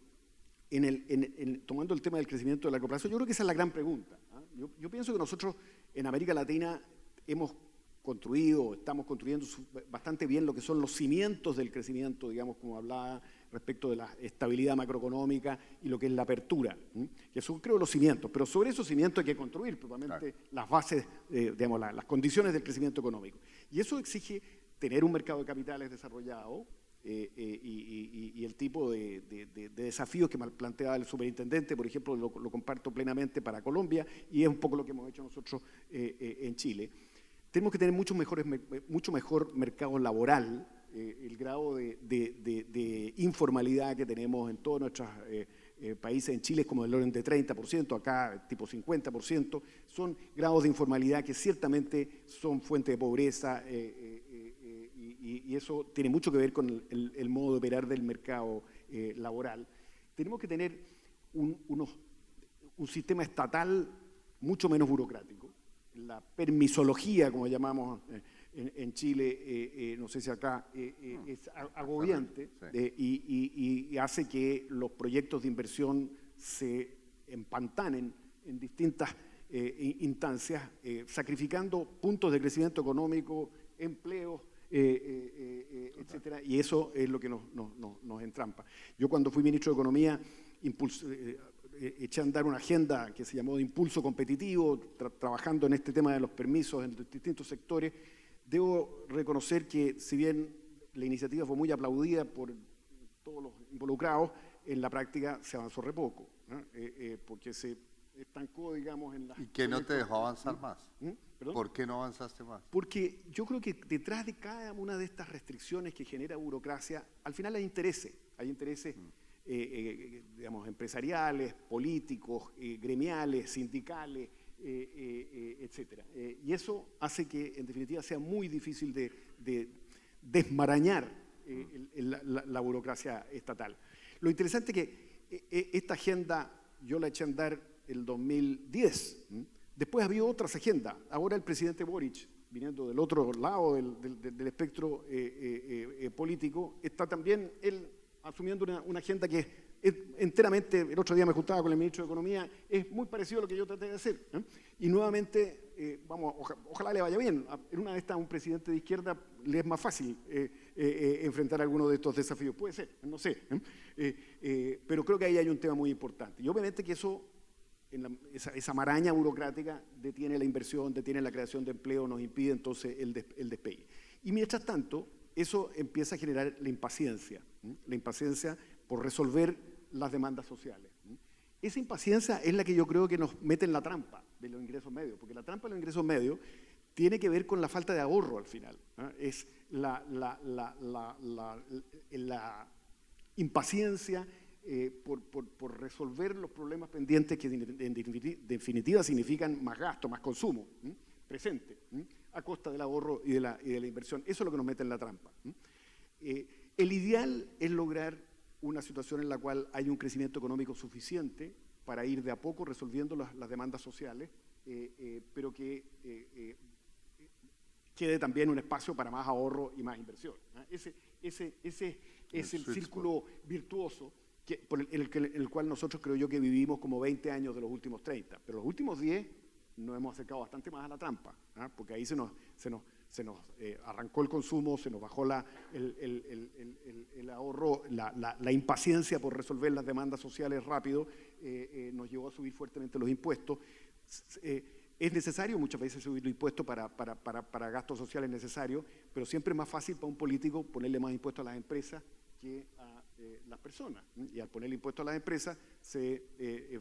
tomando el tema del crecimiento de largo plazo, yo creo que esa es la gran pregunta. Yo pienso que nosotros en América Latina hemos estamos construyendo bastante bien lo que son los cimientos del crecimiento, digamos, como hablaba respecto de la estabilidad macroeconómica y lo que es la apertura, que son, creo, los cimientos, pero sobre esos cimientos hay que construir probablemente las bases, digamos, las condiciones del crecimiento económico. Y eso exige tener un mercado de capitales desarrollado, y el tipo de desafíos que planteaba el superintendente, por ejemplo, lo comparto plenamente para Colombia, y es un poco lo que hemos hecho nosotros en Chile. Tenemos que tener mucho mejor mercado laboral. El grado de informalidad que tenemos en todos nuestros países, en Chile es como del orden de 30%, acá tipo 50%, son grados de informalidad que ciertamente son fuente de pobreza, y eso tiene mucho que ver con el modo de operar del mercado laboral. Tenemos que tener un sistema estatal mucho menos burocrático. La permisología, como llamamos en Chile, no sé si acá, es agobiante, y hace que los proyectos de inversión se empantanen en distintas instancias, sacrificando puntos de crecimiento económico, empleos, etcétera, y eso es lo que nos entrampa. Yo cuando fui ministro de Economía eché a andar una agenda que se llamó de impulso competitivo, trabajando en este tema de los permisos en distintos sectores. Debo reconocer que si bien la iniciativa fue muy aplaudida por todos los involucrados, en la práctica se avanzó re poco, ¿no? Porque se estancó, digamos, en la... ¿Y qué no te dejó avanzar más? ¿Perdón? ¿Por qué no avanzaste más? Porque yo creo que detrás de cada una de estas restricciones que genera burocracia, al final hay intereses digamos, empresariales, políticos, gremiales, sindicales, etcétera. Y eso hace que, en definitiva, sea muy difícil de desmarañar la burocracia estatal. Lo interesante es que esta agenda yo la eché a andar el 2010. Después había otras agendas. Ahora el presidente Boric, viniendo del otro lado del espectro político, está también él asumiendo una agenda que es enteramente, el otro día me juntaba con el ministro de Economía, es muy parecido a lo que yo traté de hacer. Y nuevamente, ojalá le vaya bien. En una de estas, un presidente de izquierda le es más fácil enfrentar alguno de estos desafíos. Puede ser, no sé. Pero creo que ahí hay un tema muy importante. Y obviamente que eso, esa maraña burocrática, detiene la inversión, detiene la creación de empleo, nos impide entonces el despegue. Y mientras tanto, eso empieza a generar la impaciencia por resolver las demandas sociales. Esa impaciencia es la que yo creo que nos mete en la trampa de los ingresos medios, porque la trampa de los ingresos medios tiene que ver con la falta de ahorro al final. Es la impaciencia por resolver los problemas pendientes que en definitiva significan más gasto, más consumo presente, a costa del ahorro y de la inversión. Eso es lo que nos mete en la trampa. El ideal es lograr una situación en la cual hay un crecimiento económico suficiente para ir de a poco resolviendo las demandas sociales, pero que quede también un espacio para más ahorro y más inversión. Ese es el círculo virtuoso en el cual nosotros creo yo que vivimos como 20 años de los últimos 30, pero los últimos 10 nos hemos acercado bastante más a la trampa, porque ahí se nos arrancó el consumo, se nos bajó el ahorro, la impaciencia por resolver las demandas sociales rápido, nos llevó a subir fuertemente los impuestos. Es necesario muchas veces subir los impuestos para gastos sociales necesarios, pero siempre es más fácil para un político ponerle más impuestos a las empresas que a las personas. Y al ponerle impuestos a las empresas se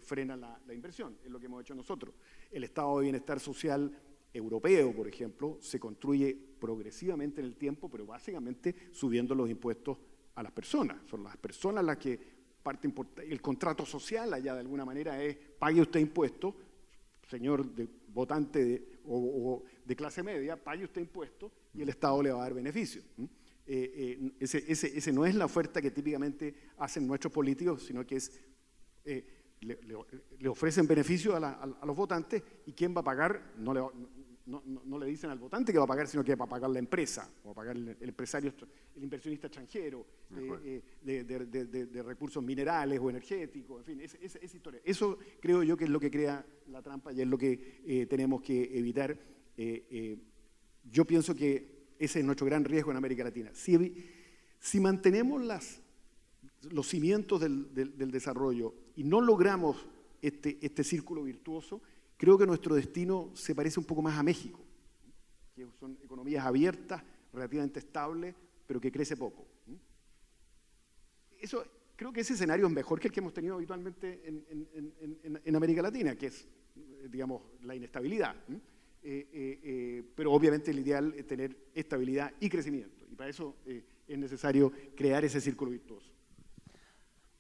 frena la inversión, es lo que hemos hecho nosotros. El Estado de Bienestar Social europeo, por ejemplo, se construye progresivamente en el tiempo, pero básicamente subiendo los impuestos a las personas. Son las personas las que parte importante. El contrato social allá de alguna manera es pague usted impuestos, señor votante o de clase media, pague usted impuestos y el Estado le va a dar beneficios. Ese no es la oferta que típicamente hacen nuestros políticos, sino que es le ofrecen beneficios a los votantes, y quién va a pagar no le dicen al votante que va a pagar, sino que va a pagar la empresa, va a pagar el empresario, el inversionista extranjero, de recursos minerales o energéticos, en fin, esa historia. Eso creo yo que es lo que crea la trampa y es lo que tenemos que evitar. Yo pienso que ese es nuestro gran riesgo en América Latina. Si mantenemos los cimientos del desarrollo y no logramos este círculo virtuoso, creo que nuestro destino se parece un poco más a México, que son economías abiertas, relativamente estables, pero que crece poco. Creo que ese escenario es mejor que el que hemos tenido habitualmente en América Latina, que es, digamos, la inestabilidad. Pero obviamente el ideal es tener estabilidad y crecimiento, y para eso es necesario crear ese círculo virtuoso.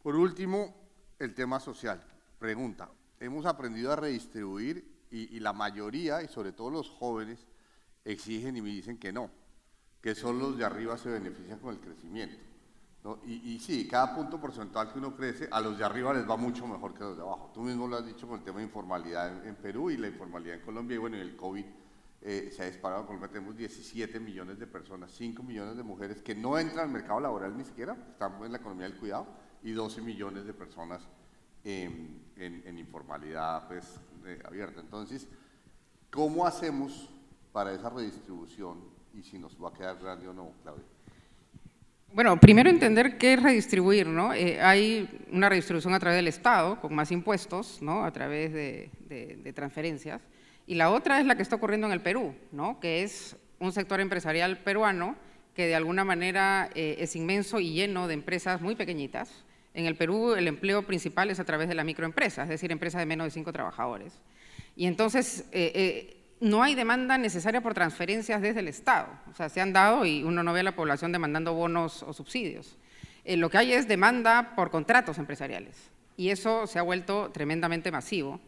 Por último, el tema social. Pregunta, hemos aprendido a redistribuir y la mayoría, y sobre todo los jóvenes, exigen y me dicen que no, que solo los de arriba se benefician con el crecimiento, ¿no? Y sí, cada punto porcentual que uno crece, a los de arriba les va mucho mejor que a los de abajo. Tú mismo lo has dicho con el tema de informalidad en Perú y la informalidad en Colombia, y bueno, el COVID se ha disparado. En Colombia tenemos 17 millones de personas, 5 millones de mujeres que no entran al mercado laboral ni siquiera, están en la economía del cuidado, y 12 millones de personas en informalidad pues, abierta. Entonces, ¿cómo hacemos para esa redistribución y si nos va a quedar grande o no, Claudia? Bueno, primero entender qué es redistribuir, ¿no? Hay una redistribución a través del Estado, con más impuestos, ¿no? A través de transferencias, y la otra es la que está ocurriendo en el Perú, ¿no? Que es un sector empresarial peruano que de alguna manera es inmenso y lleno de empresas muy pequeñitas. En el Perú el empleo principal es a través de la microempresa, es decir, empresas de menos de 5 trabajadores. Y entonces no hay demanda necesaria por transferencias desde el Estado. O sea, se han dado y uno no ve a la población demandando bonos o subsidios. Lo que hay es demanda por contratos empresariales y eso se ha vuelto tremendamente masivo.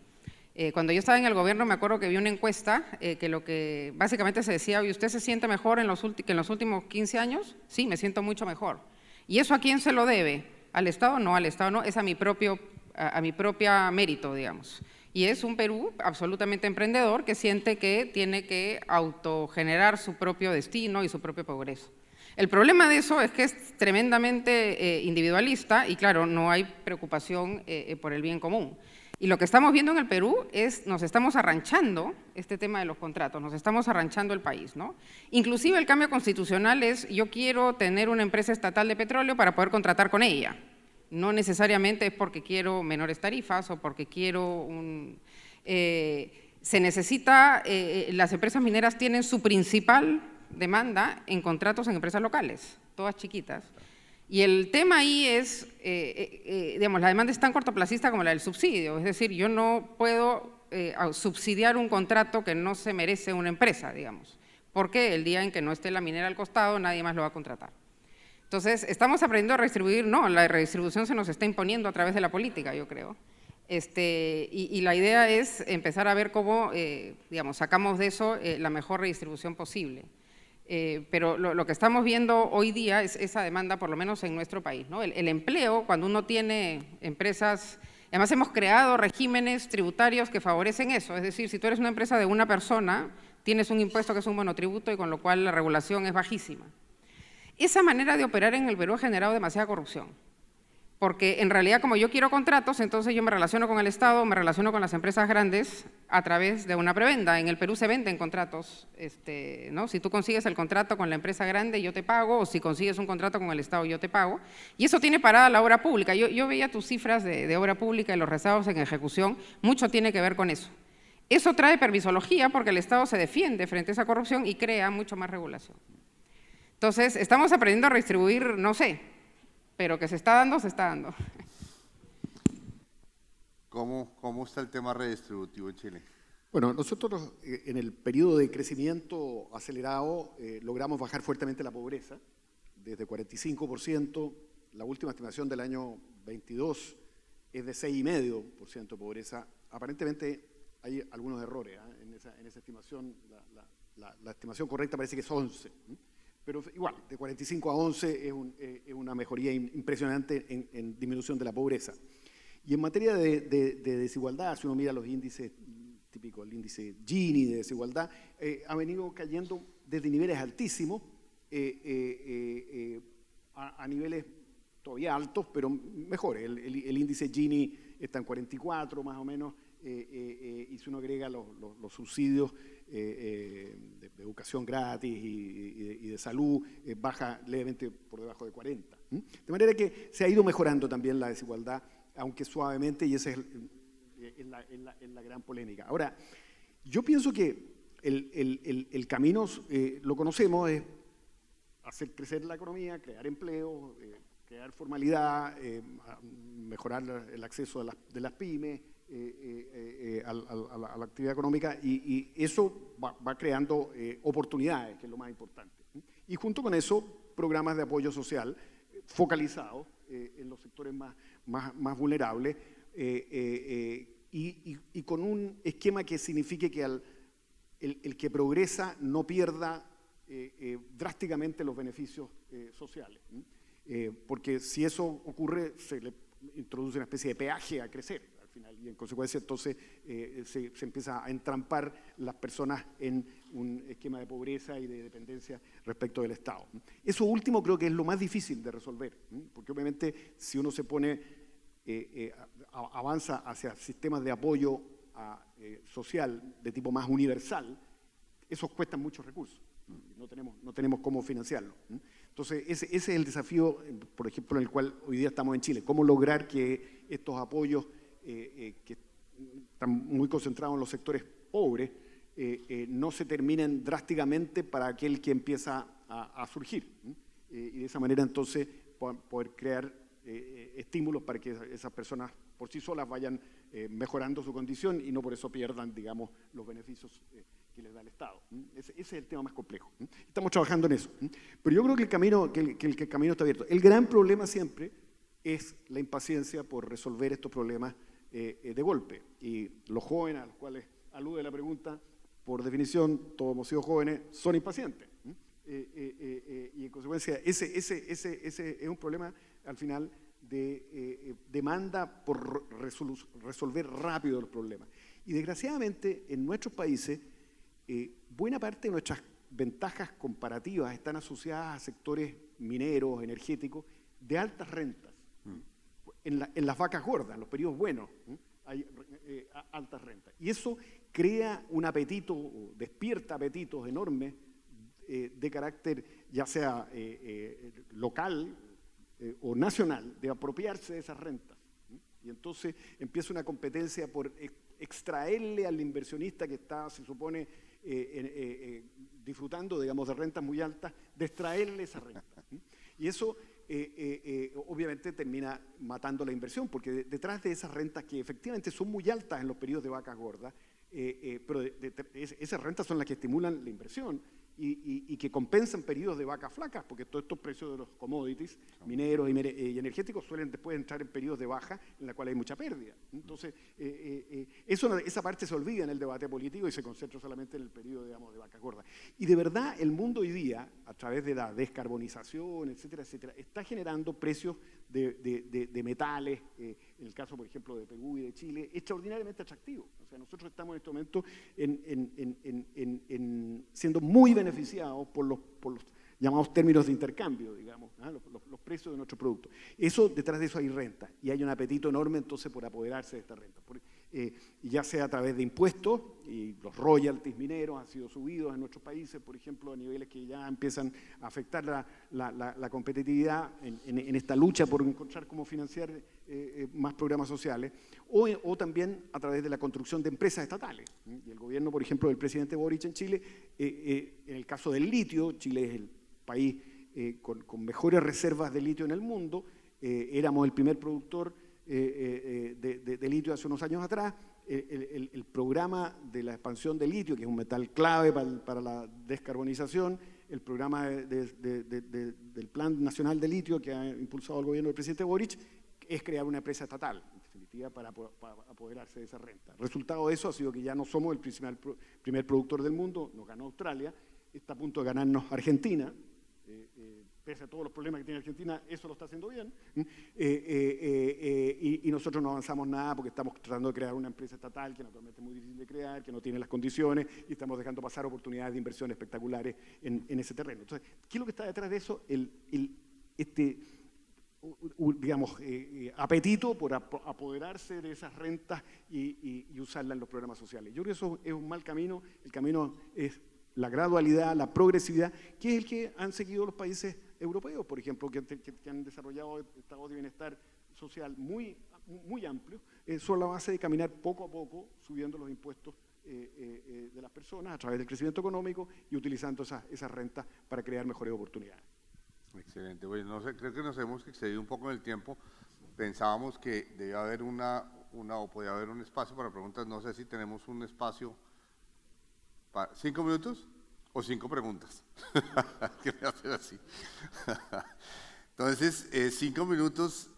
Cuando yo estaba en el gobierno me acuerdo que vi una encuesta que lo que básicamente se decía: ¿y usted se siente mejor que en los últimos 15 años? Sí, me siento mucho mejor. ¿Y eso a quién se lo debe? ¿Al Estado? No, al Estado no, es a mi propia mérito, digamos. Y es un Perú absolutamente emprendedor que siente que tiene que autogenerar su propio destino y su propio progreso. El problema de eso es que es tremendamente individualista y, claro, no hay preocupación por el bien común. Y lo que estamos viendo en el Perú es, nos estamos arranchando este tema de los contratos, nos estamos arranchando el país, ¿no? Inclusive el cambio constitucional es: yo quiero tener una empresa estatal de petróleo para poder contratar con ella. No necesariamente es porque quiero menores tarifas o porque quiero se necesita, las empresas mineras tienen su principal demanda en contratos en empresas locales, todas chiquitas. Y el tema ahí es, digamos, la demanda es tan cortoplacista como la del subsidio, es decir, yo no puedo subsidiar un contrato que no se merece una empresa, digamos, porque el día en que no esté la minera al costado nadie más lo va a contratar. Entonces, estamos aprendiendo a redistribuir, no, la redistribución se nos está imponiendo a través de la política, yo creo. Y la idea es empezar a ver cómo, digamos, sacamos de eso la mejor redistribución posible. Pero lo que estamos viendo hoy día es esa demanda, por lo menos en nuestro país, ¿no? El empleo, cuando uno tiene empresas, además hemos creado regímenes tributarios que favorecen eso, es decir, si tú eres una empresa de una persona, tienes un impuesto que es un monotributo y con lo cual la regulación es bajísima. Esa manera de operar en el Perú ha generado demasiada corrupción, porque en realidad como yo quiero contratos, entonces yo me relaciono con el Estado, me relaciono con las empresas grandes a través de una prebenda. En el Perú se venden contratos, ¿no? Si tú consigues el contrato con la empresa grande, yo te pago, o si consigues un contrato con el Estado, yo te pago. Y eso tiene parada la obra pública. Yo veía tus cifras de obra pública y los rezagos en ejecución, mucho tiene que ver con eso. Eso trae permisología porque el Estado se defiende frente a esa corrupción y crea mucho más regulación. Entonces, estamos aprendiendo a redistribuir, no sé, pero que se está dando, se está dando. ¿Cómo está el tema redistributivo en Chile? Bueno, nosotros en el periodo de crecimiento acelerado logramos bajar fuertemente la pobreza, desde 45%, la última estimación del año 22 es de 6,5% de pobreza. Aparentemente hay algunos errores en esa estimación, la estimación correcta parece que es 11%, pero igual, de 45 a 11 es una mejoría impresionante en disminución de la pobreza. Y en materia de desigualdad, si uno mira los índices típico, el índice Gini de desigualdad, ha venido cayendo desde niveles altísimos a niveles todavía altos, pero mejores. El índice Gini está en 44 más o menos, y si uno agrega los subsidios de educación gratis y de salud, baja levemente por debajo de 40. De manera que se ha ido mejorando también la desigualdad, aunque suavemente, y esa es la gran polémica. Ahora, yo pienso que el camino, lo conocemos, es hacer crecer la economía, crear empleo, crear formalidad, mejorar el acceso de las pymes a la actividad económica, y eso va creando oportunidades, que es lo más importante. Y junto con eso, programas de apoyo social focalizados en los sectores más vulnerables, y con un esquema que signifique que el que progresa no pierda drásticamente los beneficios sociales. Porque si eso ocurre, se le introduce una especie de peaje a crecer al final, y en consecuencia entonces se empieza a entrampar las personas en un esquema de pobreza y de dependencia respecto del Estado. Eso último creo que es lo más difícil de resolver, porque obviamente si uno se pone, avanza hacia sistemas de apoyo social de tipo más universal, esos cuestan muchos recursos. No tenemos cómo financiarlo. Entonces, ese es el desafío, por ejemplo, en el cual hoy día estamos en Chile. Cómo lograr que estos apoyos, que están muy concentrados en los sectores pobres, no se terminen drásticamente para aquel que empieza a surgir. Y de esa manera, entonces, poder crear estímulos para que esas personas por sí solas vayan mejorando su condición y no por eso pierdan, digamos, los beneficios que les da el Estado. Ese es el tema más complejo. Estamos trabajando en eso. Pero yo creo que el camino está abierto. El gran problema siempre es la impaciencia por resolver estos problemas de golpe. Y los jóvenes a los cuales alude la pregunta, por definición, todos hemos sido jóvenes, son impacientes. Y en consecuencia, ese es un problema al final de demanda por resolver rápido los problemas. Y desgraciadamente, en nuestros países, buena parte de nuestras ventajas comparativas están asociadas a sectores mineros, energéticos, de altas rentas. En las vacas gordas, en los periodos buenos, hay altas rentas. Y eso crea un apetito, despierta apetitos enormes de carácter ya sea local o nacional, de apropiarse de esas rentas. Y entonces empieza una competencia por extraerle al inversionista que está, se supone, disfrutando, digamos, de rentas muy altas, de extraerle esa renta. Y eso obviamente termina matando la inversión, porque detrás de esas rentas que efectivamente son muy altas en los periodos de vacas gordas, pero esas rentas son las que estimulan la inversión y que compensan periodos de vacas flacas, porque todos estos precios de los commodities, mineros y energéticos, suelen después entrar en periodos de baja en la cual hay mucha pérdida. Entonces, esa parte se olvida en el debate político y se concentra solamente en el periodo, digamos, de vacas gordas. Y de verdad, el mundo hoy día, a través de la descarbonización, etcétera, etcétera, está generando precios de metales, en el caso, por ejemplo, de Perú y de Chile, extraordinariamente atractivos. O sea, nosotros estamos en este momento siendo muy beneficiados por los llamados términos de intercambio, digamos, los precios de nuestros productos. Detrás de eso hay renta, y hay un apetito enorme entonces por apoderarse de esta renta. y ya sea a través de impuestos, y los royalties mineros han sido subidos en nuestros países, por ejemplo, a niveles que ya empiezan a afectar la competitividad en esta lucha por encontrar cómo financiar más programas sociales, o también a través de la construcción de empresas estatales. Y el gobierno, por ejemplo, del presidente Boric en Chile, en el caso del litio, Chile es el país con mejores reservas de litio en el mundo, éramos el primer productor de litio hace unos años atrás. El programa de la expansión de litio, que es un metal clave para la descarbonización, el programa del Plan Nacional de Litio que ha impulsado el gobierno del presidente Boric, es crear una empresa estatal, en definitiva, para apoderarse de esa renta. El resultado de eso ha sido que ya no somos el primer productor del mundo, nos ganó Australia, está a punto de ganarnos Argentina, pese a todos los problemas que tiene Argentina, eso lo está haciendo bien, y nosotros no avanzamos nada porque estamos tratando de crear una empresa estatal que naturalmente es muy difícil de crear, que no tiene las condiciones, y estamos dejando pasar oportunidades de inversión espectaculares en ese terreno. Entonces, ¿qué es lo que está detrás de eso? Digamos, apetito por apoderarse de esas rentas y usarlas en los programas sociales. Yo creo que eso es un mal camino. El camino es la gradualidad, la progresividad, que es el que han seguido los países europeos, por ejemplo, que han desarrollado estados de bienestar social muy amplios, sobre la base de caminar poco a poco, subiendo los impuestos de las personas a través del crecimiento económico y utilizando esas rentas para crear mejores oportunidades. Excelente. Bueno, no sé, creo que nos hemos excedido un poco en el tiempo. Pensábamos que debía haber o podía haber un espacio para preguntas. No sé si tenemos un espacio para 5 minutos o 5 preguntas. ¿Qué me hacer así? Entonces, 5 minutos.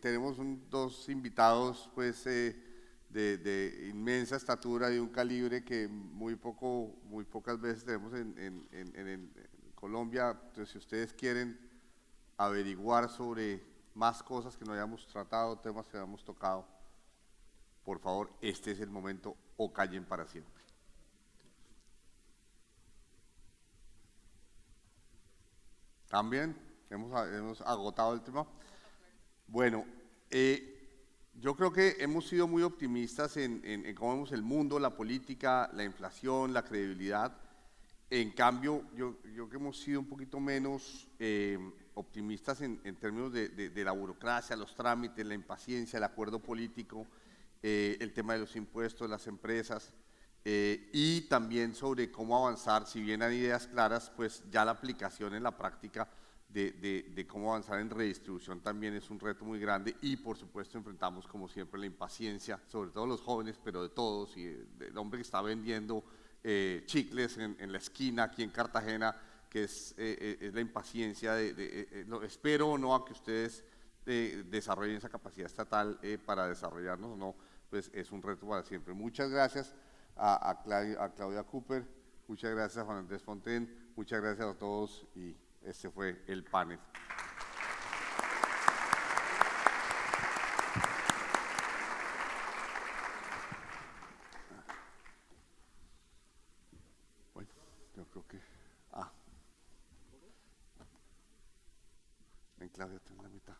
Tenemos dos invitados, pues, de inmensa estatura y un calibre que muy pocas veces tenemos en Colombia. Entonces, si ustedes quieren averiguar sobre más cosas que no hayamos tratado, temas que no hayamos tocado, por favor, este es el momento, o callen para siempre. ¿También? ¿Hemos agotado el tema? Bueno, yo creo que hemos sido muy optimistas en cómo vemos el mundo, la política, la inflación, la credibilidad. En cambio, yo creo que hemos sido un poquito menos optimistas en términos de la burocracia, los trámites, la impaciencia, el acuerdo político, el tema de los impuestos, las empresas, y también sobre cómo avanzar. Si bien hay ideas claras, pues ya la aplicación en la práctica de cómo avanzar en redistribución también es un reto muy grande, y por supuesto enfrentamos como siempre la impaciencia, sobre todo los jóvenes, pero de todos, y del hombre que está vendiendo chicles en la esquina aquí en Cartagena, que es la impaciencia espero o no a que ustedes desarrollen esa capacidad estatal para desarrollarnos o no, pues es un reto para siempre. Muchas gracias a Claudia Cooper, muchas gracias a Juan Andrés Fonten, muchas gracias a todos, y este fue el panel. Bueno, yo creo que... Ven, Claudia, ten la mitad.